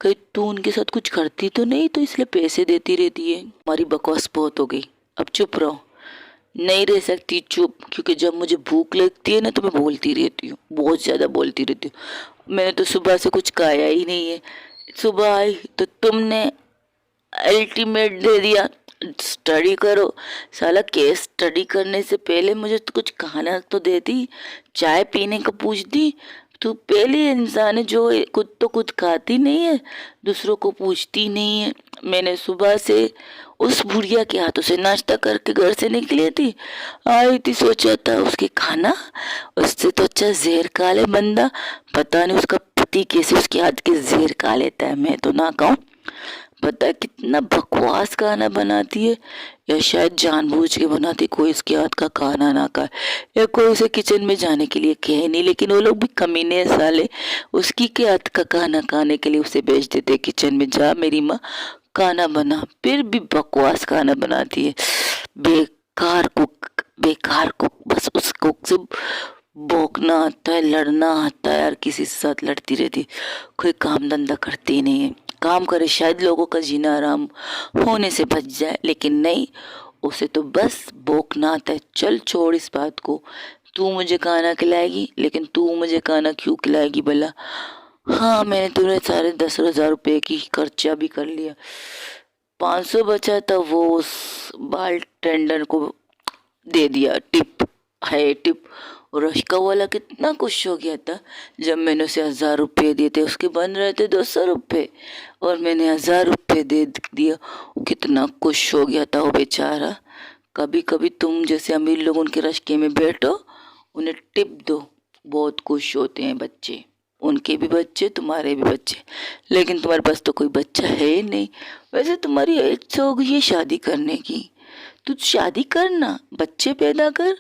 [SPEAKER 1] कहीं तू उनके साथ कुछ करती तो नहीं, तो इसलिए पैसे देती रहती है। हमारी बकवास बहुत हो गई, अब चुप रहो, नहीं रह सकती चुप, क्योंकि जब मुझे भूख लगती है ना तो मैं बोलती रहती हूँ, बहुत ज़्यादा बोलती रहती हूँ, मैंने तो सुबह से कुछ खाया ही नहीं है, सुबह आई तो तुमने अल्टीमेट दे दिया, स्टडी करो, साला केस स्टडी करने से पहले मुझे तो कुछ खाना तो देती, चाय पीने का पूछती, तू पहली इंसान है जो खुद तो कुछ खाती नहीं है, दूसरों को पूछती नहीं है। मैंने सुबह से उस बुढ़िया के हाथों से नाश्ता करके घर से निकली थी, आई थी, सोचा था उसके खाना, उससे तो अच्छा जहर खा ले बंदा, पता नहीं उसका पति कैसे उसके हाथ के जहर खा लेता है, मैं तो ना कहूँ, पता है कितना बकवास खाना बनाती है, या शायद जानबूझ के बनाती, कोई इसके हाथ का खाना ना खाए, या कोई उसे किचन में जाने के लिए कहे नहीं, लेकिन वो लोग भी कमीने साले, उसकी के हाथ का खाना खाने के लिए उसे भेज देते किचन में, जा मेरी माँ खाना बना, फिर भी बकवास खाना बनाती है, बेकार कुक, बस उस कुक से भौंकना आता है, लड़ना आता है, यार किसी के साथ लड़ती रहती, कोई काम धंधा करती नहीं है, काम करे शायद लोगों का जीना आराम होने से बच जाए, लेकिन नहीं, उसे तो बस भौंकना आता है। चल छोड़ इस बात को, तू मुझे खाना खिलाएगी, लेकिन तू मुझे खाना क्यों खिलाएगी भला? हाँ, मैंने तुम्हें साढ़े 10,000 रुपये की खर्चा भी कर लिया, 500 बचा था वो उस बाल टेंडर को दे दिया, टिप है टिप। और रश्का वाला कितना खुश हो गया था जब मैंने उसे 1,000 रुपये दिए थे, उसके बन रहे थे 200 रुपये और मैंने 1,000 रुपये दे दिया। वो कितना खुश हो गया था वो बेचारा। कभी कभी तुम जैसे अमीर लोग उनके रश्के में बैठो, उन्हें टिप दो, बहुत खुश होते हैं बच्चे, उनके भी बच्चे तुम्हारे भी बच्चे। लेकिन तुम्हारे पास तो कोई बच्चा है ही नहीं। वैसे तुम्हारी एज हो गई है शादी करने की, तू शादी करना, बच्चे पैदा कर।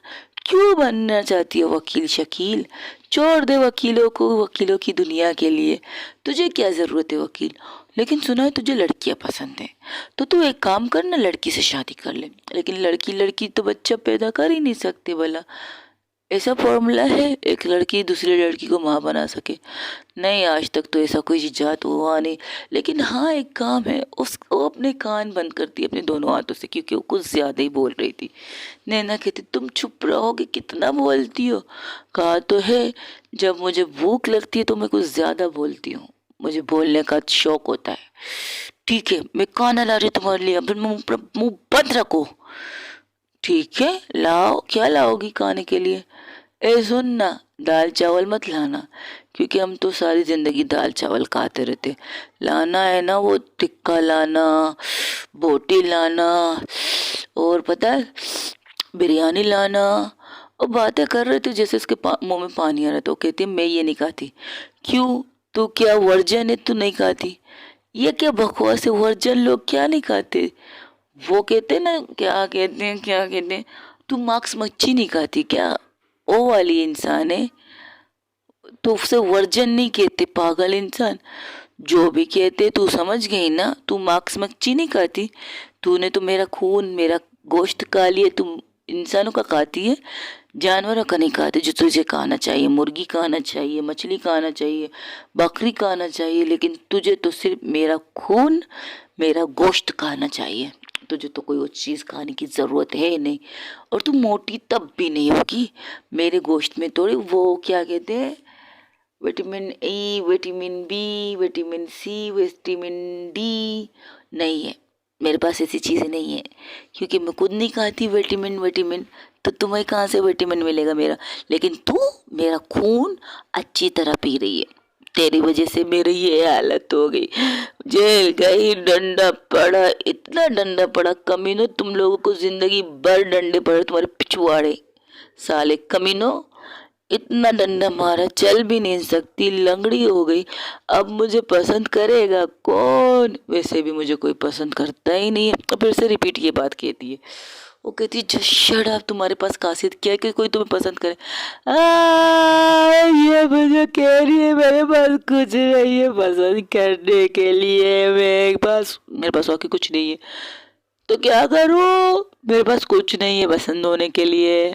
[SPEAKER 1] क्यों बनना चाहती है वकील शकील? छोड़ दे वकीलों को, वकीलों की दुनिया के लिए। तुझे क्या ज़रूरत है वकील? लेकिन सुना है तुझे लड़कियां पसंद है, तो तू एक काम कर ना, लड़की से शादी कर ले। लेकिन लड़की लड़की तो बच्चा पैदा कर ही नहीं सकते भला, ऐसा फॉर्मूला है एक लड़की दूसरी लड़की को माँ बना सके? नहीं, आज तक तो ऐसा कोई इजाद हुआ नहीं। लेकिन हाँ, एक काम है, वो अपने कान बंद करती है अपने दोनों हाथों से, क्योंकि वो कुछ ज़्यादा ही बोल रही थी। नैना कहती तुम चुप रहोगे, कितना बोलती हो? कहा तो है जब मुझे भूख लगती है तो मैं कुछ ज़्यादा बोलती हूँ, मुझे बोलने का शौक होता है। ठीक है, मैं खाना ला रही तुम्हारे लिए, अपने मुंह बंद रखो। ठीक है, लाओ, क्या लाओगी खाने के लिए? ए सुन ना, दाल चावल मत लाना, क्योंकि हम तो सारी जिंदगी दाल चावल खाते रहते। लाना है ना वो टिक्का लाना, बोटी लाना, और पता है बिरयानी लाना। और बातें कर रहे थे जैसे उसके मुंह में पानी आ रहा था। वो कहती है मैं ये नहीं खाती। क्यों, तू क्या वर्जन है, तू नहीं खाती? ये क्या बकवास है, वर्जन लोग क्या नहीं खाते? वो कहते ना, क्या कहते हैं, तू मांस मच्छी नहीं खाती क्या? ओ वाली इंसान है, तो उसे वर्जन नहीं कहते, पागल इंसान। जो भी कहते तू समझ गई ना, तू मांस मच्छी नहीं खाती, तूने तो मेरा खून मेरा गोश्त खा लिया। तुम इंसानों का खाती है, जानवरों का नहीं खाते जो तुझे खाना चाहिए। मुर्गी खाना चाहिए, मछली खाना चाहिए, बकरी खाना चाहिए, लेकिन तुझे तो सिर्फ मेरा खून मेरा गोश्त खाना चाहिए। तुझे तो कोई और चीज़ खाने की ज़रूरत है ही नहीं। और तू मोटी तब भी नहीं होगी, मेरे गोश्त में थोड़ी वो क्या कहते हैं, vitamin E, vitamin B, vitamin C, vitamin D नहीं है। मेरे पास ऐसी चीज़ें नहीं है, क्योंकि मैं खुद नहीं खाती विटामिन विटामिन, तो तुम्हें कहाँ से विटामिन मिलेगा मेरा? लेकिन तू मेरा खून अच्छी तरह पी रही है, तेरी वजह से मेरी ये हालत हो गई। जेल गई, डंडा पड़ा, इतना डंडा पड़ा कमीनों, तुम लोगों को जिंदगी भर डंडे पड़े, तुम्हारे पिछवाड़े साले कमीनों, इतना डंडा मारा, चल भी नहीं सकती, लंगड़ी हो गई। अब मुझे पसंद करेगा कौन? वैसे भी मुझे कोई पसंद करता ही नहीं है। तो फिर से रिपीट ये बात कहती है। वो कहती है जस्ट शट अप, तुम्हारे पास खासियत क्या है कि कोई तुम्हें पसंद करे? ये मुझे कह रही है मेरे पास कुछ नहीं है पसंद करने के लिए, मेरे पास वाकई कुछ नहीं है, तो क्या करूं? मेरे पास कुछ नहीं है पसंद होने के लिए।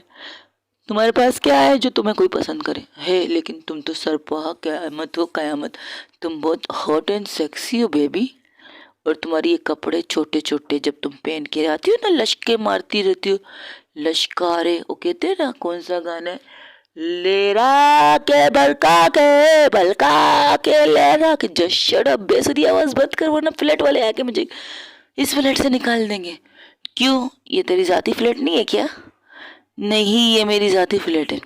[SPEAKER 1] तुम्हारे पास क्या है जो तुम्हें कोई पसंद करे? है, लेकिन तुम तो सरपाह कयामत हो कयामत, तुम बहुत हॉट एंड सेक्सी हो बेबी। और तुम्हारे ये कपड़े छोटे छोटे जब तुम पहन के आती हो ना, लश्के मारती रहती हो, लश्कारे, वो कहते हैं ना, कौन सा गाना है, लेरा के बलका के लेरा के, जस्ट शट अप, बेसुरी आवाज बंद कर, वरना फ्लैट वाले आके मुझे इस फ्लैट से निकाल देंगे। क्यों, ये तेरी जाती फ्लैट नहीं है क्या? नहीं, ये मेरी जाती फ्लैट है।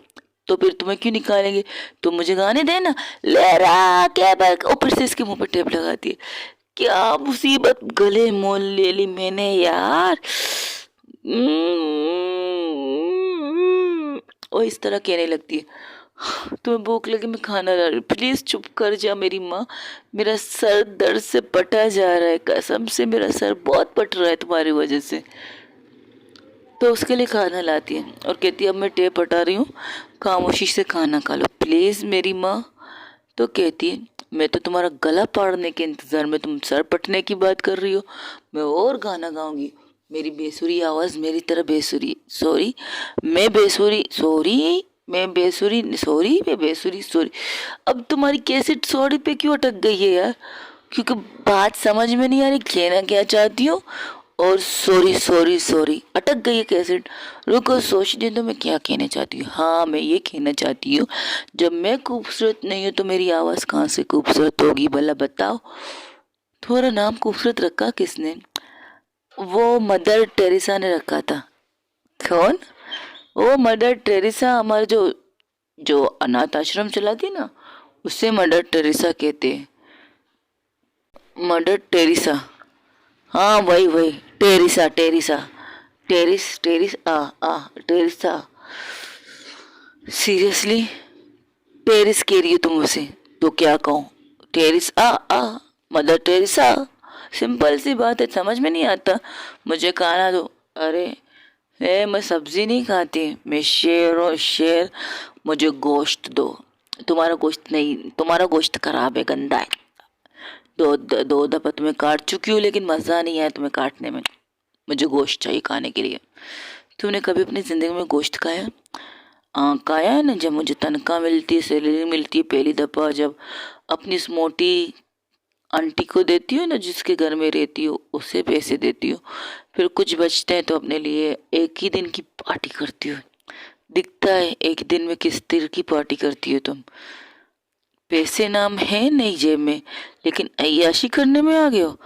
[SPEAKER 1] तो फिर तुम्हें क्यों निकालेंगे? तुम मुझे गाने देना, लेरा के बलका, ऊपर से इसके मुंह पर टेप लगाती है। क्या मुसीबत गले मोल ले ली मैंने यार। और इस तरह कहने लगती है, तुम्हें भूख लगी, मैं खाना ला रही, प्लीज चुप कर जा मेरी माँ, मेरा सर दर्द से पटा जा रहा है, कसम से मेरा सर बहुत पट रहा है तुम्हारी वजह से। तो उसके लिए खाना लाती है और कहती है अब मैं टेप हटा रही हूँ, खामोशी से खाना खा लो प्लीज मेरी माँ। तो कहती है मैं तो तुम्हारा गला पाड़ने के इंतजार में, तुम सर पटने की बात कर रही हो। मैं और गाना गाऊंगी, मेरी बेसुरी आवाज मेरी तरह बेसुरी, सॉरी मैं बेसुरी, सॉरी मैं बेसुरी, सॉरी मैं बेसुरी, सॉरी। अब तुम्हारी कैसेट सॉरी पे क्यों अटक गई है यार? क्योंकि बात समझ में नहीं आ रही, कहना क्या चाहती हो। और सॉरी सॉरी सॉरी, अटक गई है कैसेट। रुको सोचने दो मैं क्या कहना चाहती हूँ। हाँ मैं ये कहना चाहती हूँ, जब मैं खूबसूरत नहीं हूँ तो मेरी आवाज़ कहाँ से खूबसूरत होगी भला बताओ। तुम्हारा नाम खूबसूरत रखा किसने? वो मदर टेरेसा ने रखा था। कौन? वो मदर टेरेसा, हमारे जो जो अनाथ आश्रम चलाती ना, उसे मदर टेरेसा कहते हैं। मदर टेरेसा, हाँ वही वही, टेरेसा टेरेसा, टेरिस आ टेरेसा। सीरियसली टेरिस कह रही हो तुम उसे? तो क्या कहूँ? टेरिस आ मदर टेरेसा। सिंपल सी बात है, समझ में नहीं आता? मुझे खाना दो। अरे मैं सब्जी नहीं खाती, मैं शेर हूँ शेर। मुझे गोश्त दो। तुम्हारा गोश्त नहीं, तुम्हारा गोश्त खराब है, गंदा है। दो दफा तुम्हें काट चुकी हूँ लेकिन मज़ा नहीं आया तुम्हें काटने में। मुझे गोश्त चाहिए खाने के लिए। तूने कभी अपनी ज़िंदगी में गोश्त खाया? खाया है ना, जब मुझे तनख्वाह मिलती है, सैलरी मिलती है, पहली दफ़ा जब अपनी इस मोटी आंटी को देती हूँ ना, जिसके घर में रहती हूँ, उसे पैसे देती हूँ। फिर कुछ बचते हैं तो अपने लिए एक ही दिन की पार्टी करती हूँ। दिखता है एक दिन में किस तरह की पार्टी करती हो तुम। पैसे नाम है नहीं जेब में, लेकिन अय्याशी करने में आ गए हो।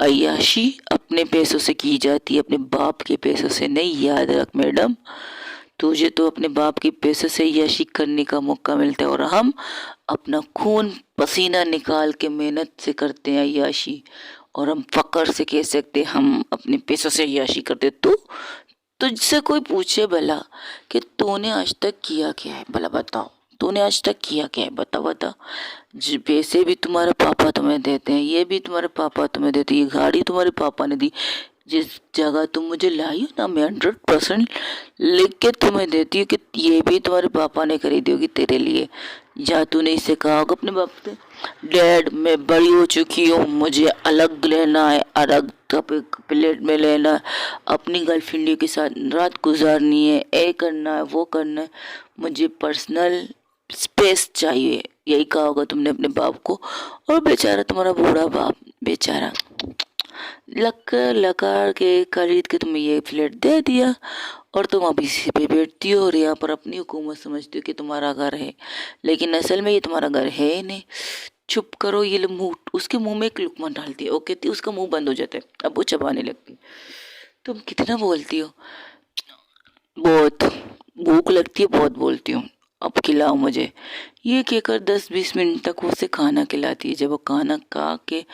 [SPEAKER 1] अय्याशी अपने पैसों से की जाती है, अपने बाप के पैसों से नहीं, याद रख मैडम। तुझे तो अपने बाप के पैसों से अय्याशी करने का मौका मिलता है, और हम अपना खून पसीना निकाल के मेहनत से करते हैं अय्याशी। और हम फकर से कह सकते हैं हम अपने पैसों से अय्याशी करते। तो तुझसे कोई पूछे भला कि तूने आज तक किया क्या है, भला बताओ। तूने आज तक किया क्या है, बता बता। पैसे भी तुम्हारे पापा तुम्हें देते हैं, ये भी तुम्हारे पापा तुम्हें देते हैं, ये गाड़ी तुम्हारे पापा ने दी। जिस जगह तुम मुझे लाई हो ना, मैं 100% लिख के तुम्हें देती हूँ कि ये भी तुम्हारे पापा ने खरीदी होगी तेरे लिए। या तूने इसे कहा होगा अपने बाप से, डैड मैं बड़ी हो चुकी हूँ, मुझे अलग लेना है, अलग प्लेट में लेना है, अपनी गर्लफ्रेंड के साथ रात गुजारनी है, ये करना है वो करना है, मुझे पर्सनल स्पेस चाहिए। यही कहा होगा तुमने अपने बाप को। और बेचारा तुम्हारा बूढ़ा बाप, बेचारा लक्कर लगा के खरीद के तुम्हें ये फ्लैट दे दिया, और तुम अभी इसी पे बैठती हो और यहाँ पर अपनी हुकूमत समझती हो कि तुम्हारा घर है, लेकिन असल में ये तुम्हारा घर है ही नहीं। चुप करो। ये मुंह, उसके मुंह में एक लुकमा डालती है, वो कहती है, उसका मुंह बंद हो जाता है, अब वो चबाने लगती। तुम कितना बोलती हो? बहुत भूख लगती है, बहुत बोलती हूँ, अब खिलाओ मुझे। ये कहकर 10-20 मिनट तक वो उसे खाना खिलाती है। जब वो खाना खा के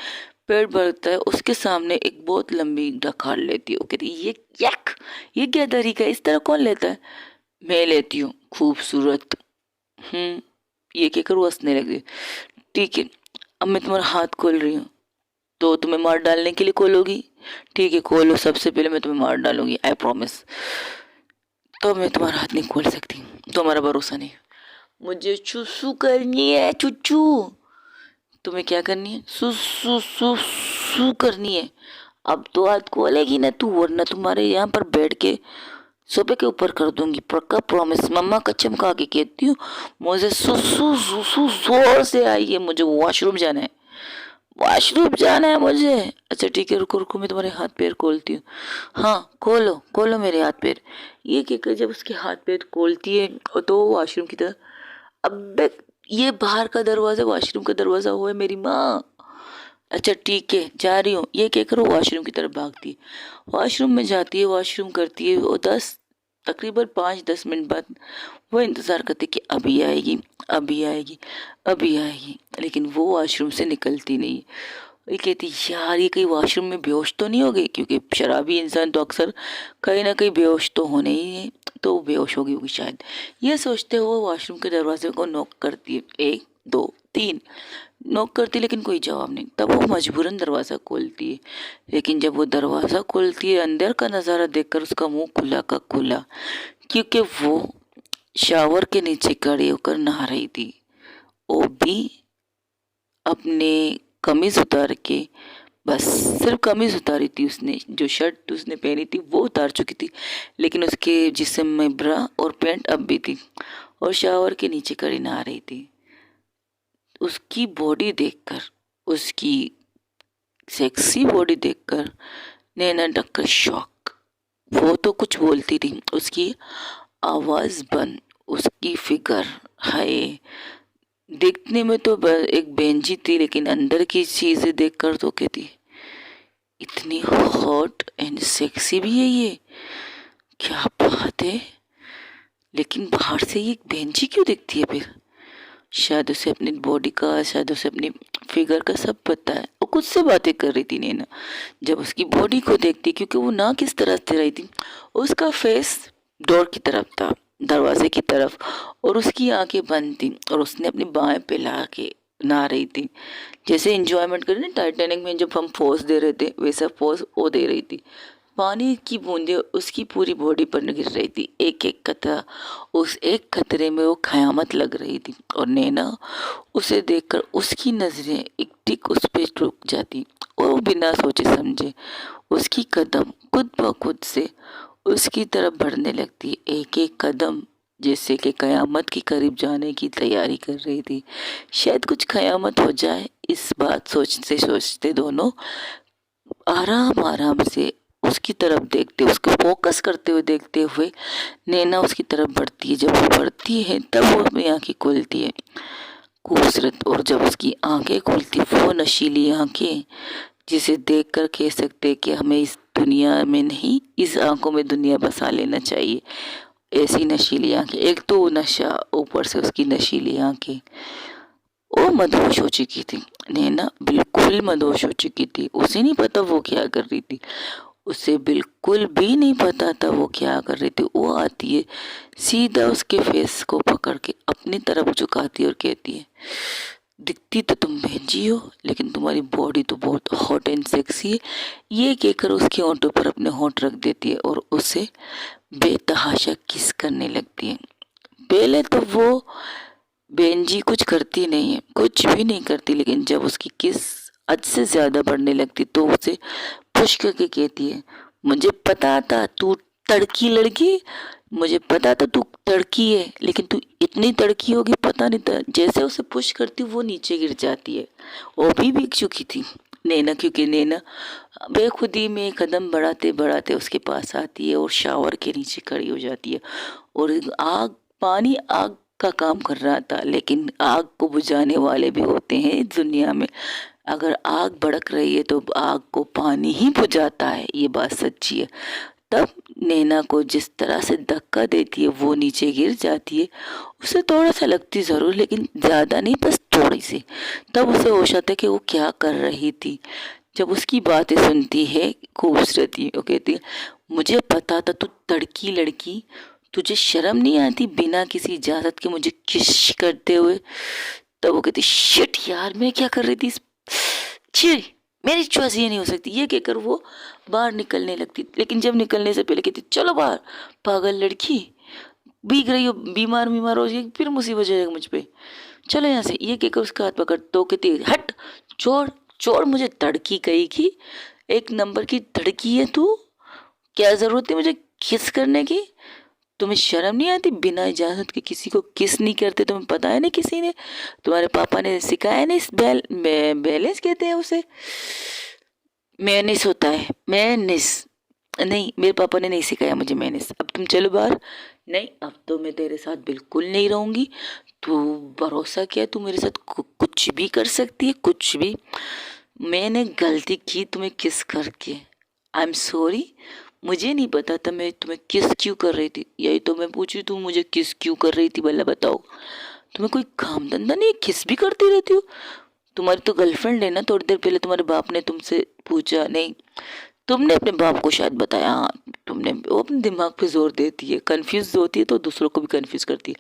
[SPEAKER 1] पेट भरता है, उसके सामने एक बहुत लंबी डकार लेती है। वो कहती है, ये यक, ये क्या तरीका है, इस तरह कौन लेता है? मैं लेती हूँ, खूबसूरत। ये कहकर वो हंसने लगी। ठीक है, अब मैं तुम्हारा हाथ खोल रही हूँ, तो तुम्हें मार डालने के लिए खोलोगी? ठीक है खोलो, सबसे पहले मैं तुम्हें मार डालूंगी, आई प्रॉमिस। तो मैं तुम्हारा हाथ नहीं खोल सकती, तुम्हारा भरोसा नहीं। मुझे चुसू करनी है, चुचू। तुम्हें क्या करनी है? सु सु सु सु करनी है। अब तो हाथ खोलेगी ना तू, वरना तुम्हारे यहाँ पर बैठ के सोफे के ऊपर कर दूंगी, पक्का प्रॉमिस। मम्मा कसम खा के कहती हूँ। मुझे सु सु सु सु जोर से आई है, मुझे वॉशरूम जाना है, वॉशरूम जाना है मुझे। अच्छा ठीक है, रुको रुको, मैं तुम्हारे हाथ पैर खोलती हूँ। हाँ खोलो खोलो मेरे हाथ पैर। ये कहकर जब उसके हाथ पैर खोलती है तो वॉशरूम की तरफ, अबे ये बाहर का दरवाजा वॉशरूम का दरवाजा हुआ है मेरी माँ। अच्छा ठीक है जा रही हूँ, ये कहकर वो वॉशरूम की तरफ भागती है। वॉशरूम में जाती है, वॉशरूम करती है, वो तकरीबन 5-10 मिनट बाद वो इंतज़ार करती कि अभी आएगी, अभी आएगी, अभी आएगी, लेकिन वो वॉशरूम से निकलती नहीं। ये कहती यार ये कहीं वॉशरूम में बेहोश तो नहीं हो गई, क्योंकि शराबी इंसान तो अक्सर कहीं ना कहीं बेहोश तो होने ही है, तो वो बेहोश हो गई होगी शायद। ये सोचते हुए वॉशरूम के दरवाजे को नॉक करती है, 1-2-3 नॉक करती, लेकिन कोई जवाब नहीं। तब वो मजबूरन दरवाज़ा खोलती है। लेकिन जब वो दरवाज़ा खोलती है, अंदर का नज़ारा देखकर उसका मुंह खुला का खुला, क्योंकि वो शावर के नीचे खड़ी होकर नहा रही थी। वो भी अपने कमीज उतार के, बस सिर्फ कमीज उतारी थी उसने, जो शर्ट उसने पहनी थी वो उतार चुकी थी, लेकिन उसके जिस्म में ब्रा और पैंट अब भी थी, और शावर के नीचे खड़ी नहा रही थी। उसकी बॉडी देखकर, उसकी सेक्सी बॉडी देखकर नैना डक्कर शॉक। वो तो कुछ बोलती थी, उसकी आवाज बंद, उसकी फिगर, हाय, देखने में तो एक बेंजी थी, लेकिन अंदर की चीजें देखकर तो कहती इतनी हॉट एंड सेक्सी भी है ये, क्या बात है। लेकिन बाहर से ये बेंजी क्यों दिखती है फिर? शायद उसे अपनी बॉडी का, शायद उसे अपनी फिगर का सब पता है। वो खुद से बातें कर रही थी नैना जब उसकी बॉडी को देखती, क्योंकि वो ना किस तरह से रही थी, उसका फेस डोर की तरफ था, दरवाजे की तरफ, और उसकी आंखें बंद थी, और उसने अपनी बाएं फैला के नहा रही थी, जैसे एंजॉयमेंट कर रही ना टाइटैनिक में जब हम पोज दे रहे थे, वैसा पोज वो दे रही थी। पानी की बूंदें उसकी पूरी बॉडी पर गिर रही थी, एक एक कतरा, उस एक खतरे में वो कयामत लग रही थी। और नैना उसे देखकर उसकी नजरें एक टिक उस पे रुक जाती, और वो बिना सोचे समझे उसकी कदम खुद ब खुद से उसकी तरफ बढ़ने लगती, एक एक कदम जैसे कि कयामत के करीब जाने की तैयारी कर रही थी। शायद कुछ कयामत हो जाए, इस बात सोचते सोचते दोनों आराम आराम से उसकी तरफ देखते, उसको फोकस करते हुए देखते हुए नैना उसकी तरफ बढ़ती है। जब वो बढ़ती है तब वो अपनी आंखें खोलती है, खूबसूरत, और जब उसकी आंखें खुलती, वो नशीली आंखें जिसे देखकर कह सकते हैं कि हमें इस दुनिया में नहीं, इस आंखों में दुनिया बसा लेना चाहिए। ऐसी नशीली आंखें, एक तो नशा, ऊपर से उसकी नशीली आंखें। वो मदहोश हो चुकी थी, नैना बिल्कुल मदहोश हो चुकी थी। उसे नहीं पता वो क्या कर रही थी, उसे बिल्कुल भी नहीं पता था वो क्या कर रही थी। वो आती है, सीधा उसके फेस को पकड़ के अपनी तरफ झुकाती है और कहती है दिखती तो तुम भेजी हो, लेकिन तुम्हारी बॉडी तो बहुत हॉट एंड सेक्सी है। ये कहकर उसके होंठों पर अपने होंठ रख देती है और उसे बेतहाशा किस करने लगती है। पहले तो वो बेंजी कुछ करती नहीं है, कुछ भी नहीं करती, लेकिन जब उसकी किस हद से ज्यादा बढ़ने लगती तो उसे पुश करके कहती है मुझे पता था तू तड़की लड़की, मुझे पता था तू तड़की है, लेकिन तू इतनी तड़की होगी पता नहीं था। जैसे उसे पुश करती वो नीचे गिर जाती है। वो भी भीग चुकी थी नैना, क्योंकि नैना बेखुदी में कदम बढ़ाते बढ़ाते उसके पास आती है और शावर के नीचे खड़ी हो जाती है। और आग, पानी आग का काम कर रहा था, लेकिन आग को बुझाने वाले भी होते हैं इस दुनिया में। अगर आग भड़क रही है तो आग को पानी ही बुझाता है, ये बात सच्ची है। तब नैना को जिस तरह से धक्का देती है वो नीचे गिर जाती है। उसे थोड़ा सा लगती जरूर, लेकिन ज्यादा नहीं, बस थोड़ी सी। तब उसे होश आता है कि वो क्या कर रही थी। जब उसकी बातें सुनती है खूबसूरती, वो कहती है मुझे पता था तू तड़की लड़की, तुझे शर्म नहीं आती बिना किसी इजाजत के मुझे किस करते हुए। तब वो कहती शिट यार, मैं क्या कर रही थी, छी, मेरी चॉइस ये नहीं हो सकती, ये कहकर वो बाहर निकलने लगती। लेकिन जब निकलने से पहले कहती चलो बाहर, पागल लड़की, भीग रही हो, बीमार बीमार हो जाएगी, फिर मुसीबत जाएगा मुझ पे, चलो यहाँ से। ये कहकर उसका हाथ पकड़ तो कहती हट, छोड़ छोड़, मुझे तड़की कहेगी, एक नंबर की तड़की है तू, क्या जरूरत है मुझे किस करने की, तुम्हें शर्म नहीं आती, बिना इजाजत के किसी को किस नहीं करते, तुम्हें पता है ना किसी ने, तुम्हारे पापा ने सिखाया नहीं, इस बैलेंस कहते हैं उसे, मैनिस होता है, मैनिस। नहीं, मेरे पापा ने नहीं सिखाया मुझे मैनिस। अब तुम चलो बाहर। नहीं, अब तो मैं तेरे साथ बिल्कुल नहीं रहूंगी। तू भरोसा किया, तू मेरे साथ कुछ भी कर सकती है, कुछ भी। मैंने गलती की तुम्हें किस करके, आई एम सॉरी, मुझे नहीं पता था मैं तुम्हें किस क्यों कर रही थी। यही तो मैं पूछी, तू मुझे किस क्यों कर रही थी, भला बताओ। तुम्हें कोई काम धंधा नहीं, किस भी करती रहती हो। तुम्हारी तो गर्लफ्रेंड है ना, थोड़ी देर पहले तुम्हारे बाप ने तुमसे पूछा नहीं, तुमने अपने बाप को शायद बताया, हाँ तुमने, वो अपने दिमाग पे जोर देती है, कंफ्यूज होती है तो दूसरों को भी कंफ्यूज करती है।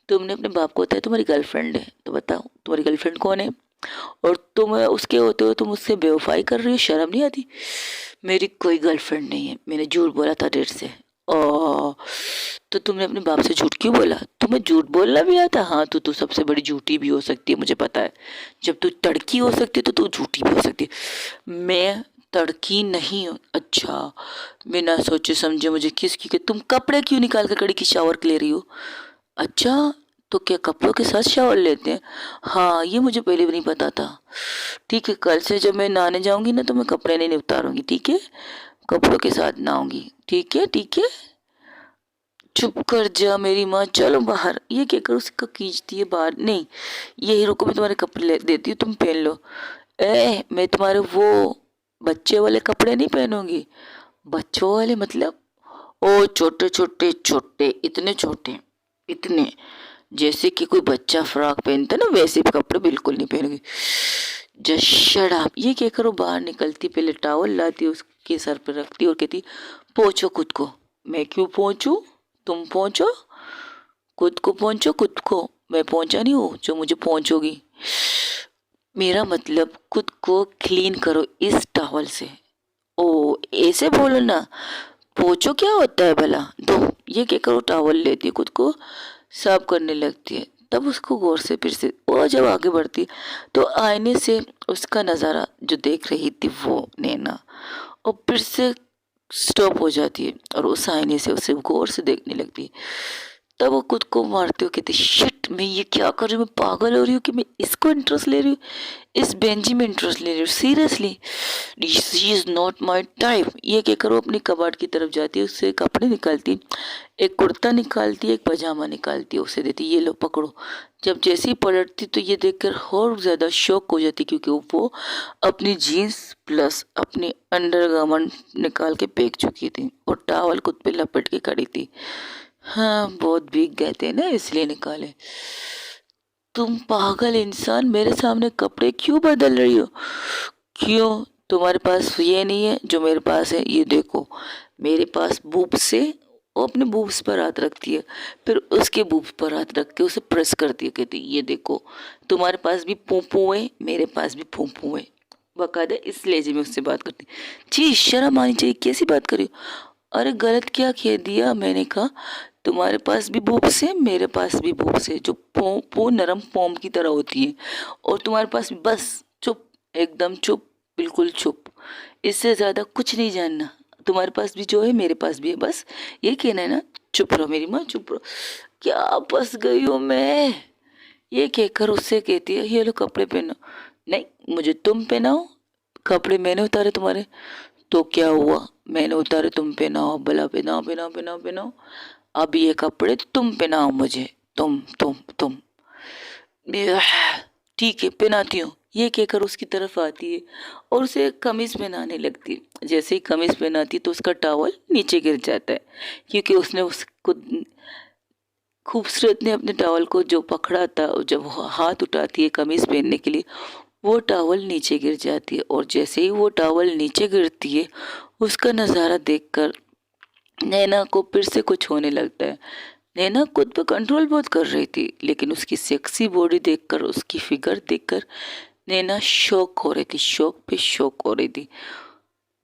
[SPEAKER 1] तुमने अपने बाप को बताया तुम्हारी गर्लफ्रेंड है, तो बताओ तुम्हारी गर्लफ्रेंड कौन है, और तुम उसके होते हो तुम उससे बेवफाई कर रही हो, शर्म नहीं आती। मेरी कोई गर्लफ्रेंड नहीं है, मैंने झूठ बोला था डेढ़ से। ओ, तो तुमने अपने बाप से झूठ क्यों बोला, तुम्हें झूठ बोलना भी आता? हाँ, तू सबसे बड़ी झूठी भी हो सकती है, मुझे पता है। जब तू तड़की हो सकती है तो तू झूठी भी हो सकती है। मैं तड़की नहीं हूँ। अच्छा, बिना सोचे समझे मुझे किस की, तुम कपड़े क्यों निकाल कर कड़ी की शावर ले रही हो? अच्छा, तो क्या कपड़ों के साथ शावर लेते हैं? हाँ, ये मुझे पहले भी नहीं पता था। ठीक है, कल से जब मैं नहाने जाऊंगी ना तो मैं कपड़े नहीं उतारूंगी, ठीक है? कपड़ों के साथ नहाऊंगी, ठीक है ठीक है। चुप कर जा मेरी माँ, चलो बाहर। ये क्या कर उसका खींचती है बाहर। नहीं, यही रुको, मैं तुम्हारे कपड़े देती हूँ, तुम पहन लो। मैं तुम्हारे वो बच्चे वाले कपड़े नहीं पहनूंगी। बच्चों वाले मतलब? ओ छोटे छोटे छोटे, इतने छोटे, इतने, जैसे कि कोई बच्चा फ्रॉक पहनता ना, वैसे कपड़े बिल्कुल नहीं पहनूंगी। Just shut up. ये क्या करो, बाहर निकलती, पहले टॉवल लाती, उसके सर पर रखती और कहती पोंछो खुद को। मैं क्यों पोंछूं, तुम पोंछो खुद को, पोंछो खुद को। मैं पोंछा नहीं हूँ जो मुझे पोंछोगी। मेरा मतलब खुद को क्लीन करो इस टॉवल से। ओ ऐसे बोलो ना, पोंछो क्या होता है भला। दो, ये क्या करो, टॉवल लेती है, खुद को साफ करने लगती है। तब उसको गौर से फिर से वो जब आगे बढ़ती तो आईने से उसका नज़ारा जो देख रही थी वो नैना, और फिर से स्टॉप हो जाती है और उस आईने से उसे गौर से देखने लगती है। तब वो खुद को मारते हो, कहती शिट, मैं ये क्या कर रही हूँ, मैं पागल हो रही हूँ कि मैं इसको इंटरेस्ट ले रही हूँ, इस बेंजी में इंटरेस्ट ले रही हूँ, seriously she is not my type. ये क्या करो, अपनी कबाड़ की तरफ जाती है, उससे कपड़े निकालती, एक कुर्ता निकालती है, एक पजामा निकालती है, उसे देती, ये लो पकड़ो। जब जैसे ही पलटती तो ये देखकर और ज़्यादा शौक हो जाती, क्योंकि वो अपनी जीन्स प्लस अपनी अंडरगारमेंट निकाल के फेंक चुकी थी और टॉवल खुद पे लपेट के खड़ी थी। हाँ, बहुत भीग गए थे ना, इसलिए निकाले। तुम पागल इंसान, मेरे सामने कपड़े क्यों बदल रही हो? क्यों, तुम्हारे पास ये नहीं है जो मेरे पास है? ये देखो, मेरे पास बूब्स से, वो अपने बूब्स पर हाथ रखती है, फिर उसके बूब्स पर हाथ रख के उसे प्रेस करती है, कहती है ये देखो, तुम्हारे पास भी पोंपो है, मेरे पास भी पोंपो है। बकायदा इस लहजे में उससे बात करती। जी शर्म आनी चाहिए, कैसी बात कर रही हो? अरे गलत क्या कह दिया, मैंने कहा तुम्हारे पास भी बूब्स है, मेरे पास भी बूब्स है, जो पो नरम पोम की तरह होती है, और तुम्हारे पास भी। बस चुप, एकदम चुप, बिल्कुल चुप, इससे ज़्यादा कुछ नहीं जानना। तुम्हारे पास भी जो है मेरे पास भी है, बस ये कहना है ना। चुप रहो मेरी माँ, चुप रहो। क्या फंस गई हूँ मैं। ये कहकर उससे कहती है ये लो कपड़े पहनो। नहीं, मुझे तुम पहनाओ, कपड़े मैंने उतारे तुम्हारे, तो क्या हुआ, मैंने उतारे तुम पहनाओ, भला पहनाओ पहनाओ पहनाओ पहनाओ। अब ये कपड़े तुम पहनाओ मुझे, तुम। ठीक है पहनाती हूँ। ये कहकर उसकी तरफ आती है और उसे कमीज पहनाने लगती है। जैसे ही कमीज पहनाती तो उसका टॉवल नीचे गिर जाता है, क्योंकि उसने उसको, खूबसूरत ने अपने टॉवल को जो पकड़ा था, जब वो हाथ उठाती है कमीज पहनने के लिए, वो टॉवल नीचे गिर जाती है। और जैसे ही वो टॉवल नीचे गिरती है, उसका नज़ारा देखकर नैना को फिर से कुछ होने लगता है। नैना खुद पर कंट्रोल बहुत कर रही थी, लेकिन उसकी सेक्सी बॉडी देखकर, उसकी फिगर देखकर नैना शौक हो रही थी, शौक पे शौक हो रही थी।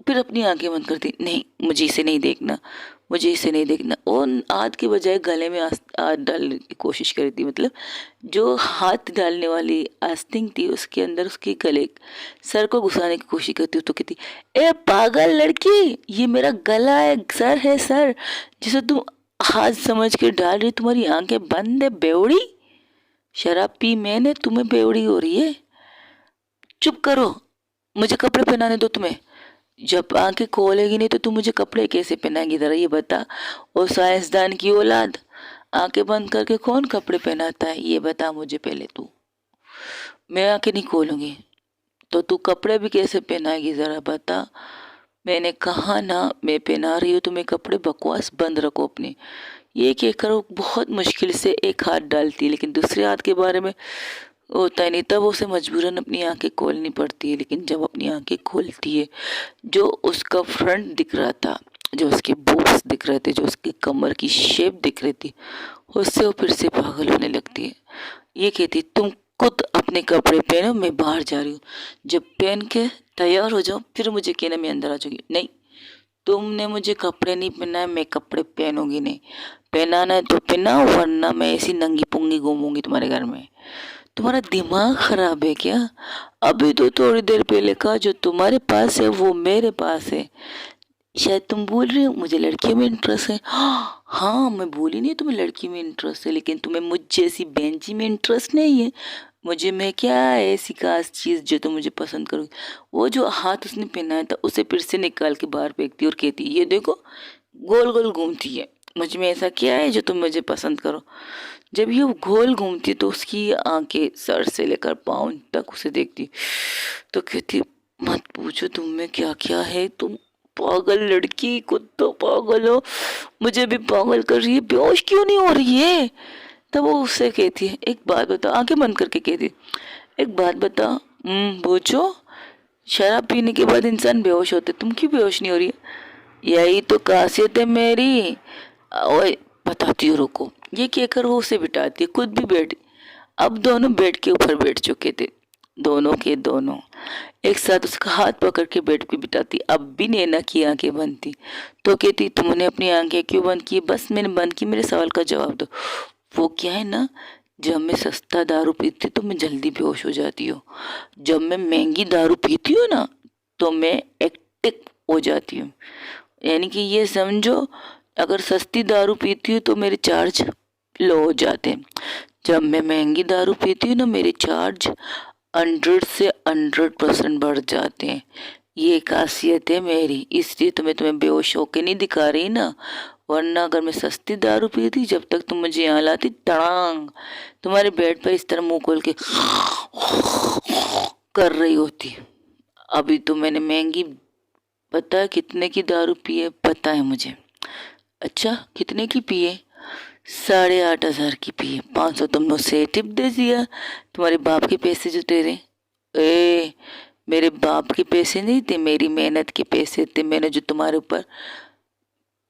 [SPEAKER 1] फिर अपनी आंखें बंद कर दी, नहीं मुझे इसे नहीं देखना, मुझे इसे नहीं देखना। और हाथ के बजाय गले में हाथ डालने की कोशिश करी थी, मतलब जो हाथ डालने वाली आस्तीन थी उसके अंदर उसके गले, सर को घुसाने की कोशिश करती तो कहती ए पागल लड़की, ये मेरा गला है, सर है, सर जिसे तुम हाथ समझ के डाल रही, तुम्हारी आंखें बंद है बेवड़ी। शराब पी मैंने, तुम्हें बेवड़ी हो रही है। चुप करो, मुझे कपड़े पहनाने दो तुम्हें। जब आंखें खोलेगी नहीं तो तू मुझे कपड़े कैसे पहनाएगी, जरा ये बता। और साइंसदान की औलाद, आंखें बंद करके कौन कपड़े पहनाता है, ये बता मुझे पहले तू। मैं आंखें नहीं खोलूंगी तो तू कपड़े भी कैसे पहनाएगी, जरा बता। मैंने कहा ना मैं पहना रही हूँ तुम्हें कपड़े, बकवास बंद रखो अपनी। ये कहकर वो बहुत मुश्किल से एक हाथ डालती है, लेकिन दूसरे हाथ के बारे में होता ही नहीं, तब उसे मजबूरन अपनी आंखें खोलनी पड़ती है। लेकिन जब अपनी आंखें खोलती है, जो उसका फ्रंट दिख रहा था, जो उसके बूब्स दिख रहे थे, जो उसकी कमर की शेप दिख रही थी, उससे वो फिर से पागल होने लगती है। ये कहती तुम खुद अपने कपड़े पहनो, मैं बाहर जा रही हूँ, जब पहन के तैयार हो जाओ फिर मुझे कहना, मैं अंदर आ जाऊंगी। नहीं, तुमने मुझे कपड़े नहीं पहनाए, मैं कपड़े पहनूंगी नहीं। पहनाना है तो पहनाओ, वरना मैं ऐसी नंगी पुंगी घूमूंगी तुम्हारे घर में। तुम्हारा दिमाग खराब है क्या? अभी तो थोड़ी देर पहले कहा जो तुम्हारे पास है वो मेरे पास है। शायद तुम बोल रही हो मुझे लड़कियों में इंटरेस्ट है। हाँ, मैं बोली नहीं तुम्हें लड़की में इंटरेस्ट है, लेकिन तुम्हें मुझ जैसी बेंची में इंटरेस्ट नहीं है। मुझे में क्या है ऐसी खास चीज़ जो तुम मुझे पसंद करोगी। वो जो हाथ उसने पहनाया था उसे फिर से निकाल के बाहर फेंकती और कहती ये देखो गोल गोल घूमती है। मुझ में ऐसा क्या है जो तुम मुझे पसंद करो। जब ये गोल घूमती तो उसकी आंखें सर से लेकर पाँव तक उसे देखती तो कहती मत पूछो तुम में क्या क्या है, तुम पागल लड़की, खुद तो पागल हो, मुझे भी पागल कर रही है, बेहोश क्यों नहीं हो रही है। तब वो उससे कहती है एक बात बता, आंखें बंद करके कहती है एक बात बता। पूछो। शराब पीने के बाद इंसान बेहोश होते, तुम क्यों बेहोश नहीं हो रही है। यही तो खासियत है मेरी। ओए बताती हूँ रुको। ये कहकर वो उसे बिठाती है, खुद भी बैठी। अब दोनों बेड के ऊपर बैठ चुके थे, दोनों के दोनों एक साथ उसका हाथ पकड़ के बेड पे बिठाती। अब भी नैना की आंखें बंद थी तो कहती तुमने अपनी आंखें क्यों बंद की। बस मैंने बंद की, मेरे सवाल का जवाब दो। वो क्या है ना, जब मैं सस्ता दारू पीती तो मैं जल्दी बेहोश हो जाती हूँ, जब मैं महंगी दारू पीती हूँ ना तो मैं एक्टिव हो जाती हूँ। यानी कि ये समझो, अगर सस्ती दारू पीती हूँ तो मेरे चार्ज लो हो जाते हैं, जब मैं महंगी दारू पीती हूँ ना मेरे चार्ज 100% बढ़ जाते हैं। ये खासियत है मेरी, इसलिए तो मैं तुम्हें बेहोश होके नहीं दिखा रही ना। वरना अगर मैं सस्ती दारू पीती, जब तक तुम मुझे यहाँ लाती तड़ांग तुम्हारे बेड पर इस तरह मुंह खोल के कर रही होती। अभी तो मैंने महंगी, पता है कितने की दारू पी है, पता है मुझे। अच्छा कितने की पी है। 8,500 की पी है। 500 तुमने उसे टिप दे दिया, तुम्हारे बाप के पैसे जो तेरे। ए मेरे बाप के पैसे नहीं थे, मेरी मेहनत के पैसे थे। मैंने जो तुम्हारे ऊपर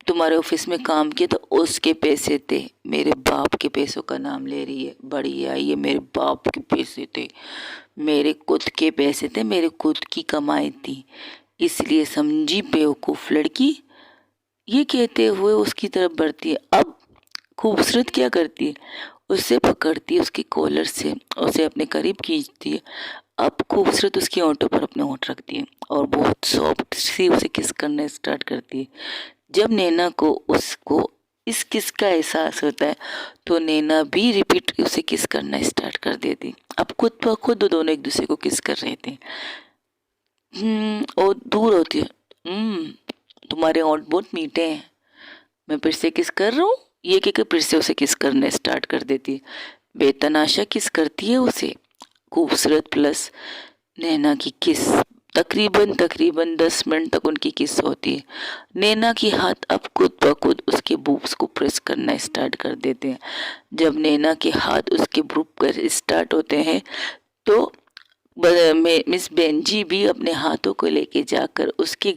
[SPEAKER 1] तुम्हारे ऑफिस में काम किया तो उसके पैसे थे। मेरे बाप के पैसों का नाम ले रही है, बड़ी आई है। मेरे बाप के पैसे थे, मेरे खुद के पैसे थे, मेरे खुद की कमाई थी, इसलिए समझी बेवकूफ लड़की। ये कहते हुए उसकी तरफ बढ़ती है। अब खूबसूरत क्या करती है, उसे पकड़ती है उसकी कॉलर से, उसे अपने करीब खींचती है। अब खूबसूरत उसके होंठों पर अपने होंठ रखती है और बहुत सॉफ्ट सी उसे किस करना स्टार्ट करती है। जब नैना को उसको इस किस का एहसास होता है तो नैना भी रिपीट उसे किस करना स्टार्ट कर देती। अब खुद ब खुद दोनों एक दूसरे को किस कर रहे थे। और दूर होती है। तुम्हारे होंठ बहुत मीठे हैं, मैं फिर से किस कर रहा हूँ। ये कहकर फिर से उसे किस करने स्टार्ट कर देती है। बेतनाशा किस करती है उसे। खूबसूरत प्लस नैना की किस तकरीबन तकरीबन 10 मिनट तक उनकी किस होती है। नैना की हाथ अब खुद ब खुद उसके बूब्स को प्रेस करना स्टार्ट कर देते हैं। जब नैना के हाथ उसके बूब पर स्टार्ट होते हैं तो मिस बेंजी भी अपने हाथों को लेके जाकर उसके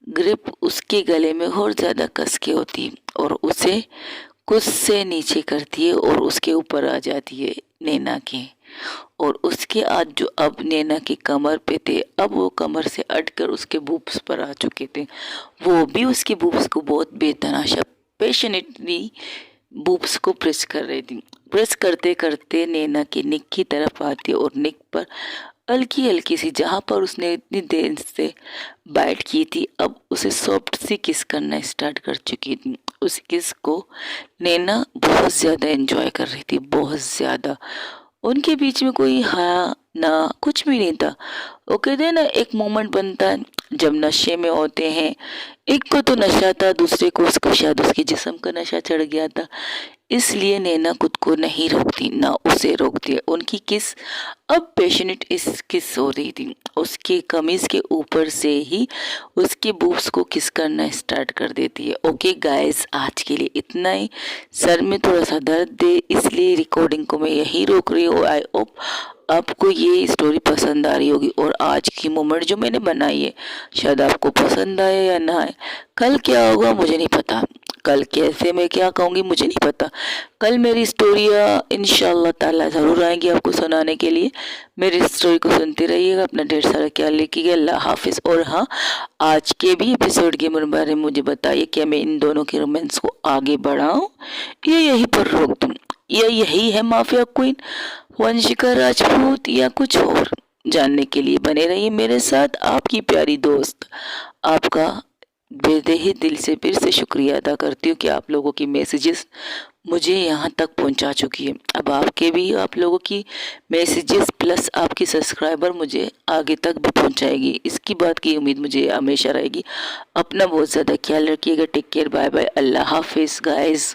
[SPEAKER 1] ग्रिप उसके गले में और ज्यादा कस के होती है और उसे कुछ से नीचे करती है और उसके ऊपर आ जाती है नैना के। और उसके आज जो अब नैना की कमर पे थे, अब वो कमर से अटकर उसके बूब्स पर आ चुके थे। वो भी उसके बूब्स को बहुत बेतनाशा पैशनेटली बूब्स को प्रेस कर रही थी। प्रेस करते करते नैना के निक की तरफ आती और निक पर हल्की हल्की सी, जहाँ पर उसने इतनी देर से बाइट की थी, अब उसे सॉफ्ट सी किस करना स्टार्ट कर चुकी थी। उस किस को नैना बहुत ज़्यादा एंजॉय कर रही थी, बहुत ज़्यादा। उनके बीच में कोई हाँ ना कुछ भी नहीं था। वो कहते हैं ना एक मोमेंट बनता है जब नशे में होते हैं। एक को तो नशा था, दूसरे को उसको शायद उसके जिस्म का नशा चढ़ गया था, इसलिए नैना खुद को नहीं रोकती ना उसे रोकती है। उनकी किस अब पैशनेट इस किस हो रही थी। उसके कमीज के ऊपर से ही उसके बूब्स को किस करना स्टार्ट कर देती है। ओके गाइस, आज के लिए इतना ही। सर में थोड़ा सा दर्द दे इसलिए रिकॉर्डिंग को मैं यही रोक रही हूँ। आई होप आपको ये स्टोरी पसंद आ रही होगी और आज की मोमेंट जो मैंने बनाई है शायद आपको पसंद आए या ना आए। कल क्या होगा मुझे नहीं पता, कल कैसे मैं क्या कहूँगी मुझे नहीं पता। कल मेरी स्टोरियाँ इंशाल्लाह ताला ज़रूर आएंगी आपको सुनाने के लिए। मेरी स्टोरी को सुनते रहिएगा। अपना ढेर सारा ख्याल रखिएगा। अल्लाह हाफिज़। और हाँ, आज के भी एपिसोड के बारे में मुझे बताइए, क्या मैं इन दोनों के रोमांस को आगे बढ़ाऊँ या यहीं पर रोक दूँ, या यही है माफिया क्वीन वंशिका राजपूत या कुछ और। जानने के लिए बने रहिए मेरे साथ। आपकी प्यारी दोस्त, आपका बेदही दिल से फिर से शुक्रिया अदा करती हूँ कि आप लोगों की मैसेजेस मुझे यहाँ तक पहुँचा चुकी है। अब आपके भी, आप लोगों की मैसेजेस प्लस आपकी सब्सक्राइबर मुझे आगे तक भी पहुँचाएगी, इसकी बात की उम्मीद मुझे हमेशा रहेगी। अपना बहुत ज़्यादा ख्याल रखिएगा। टेक केयर, बाय बाय, अल्लाह हाफिज़ गाइज़।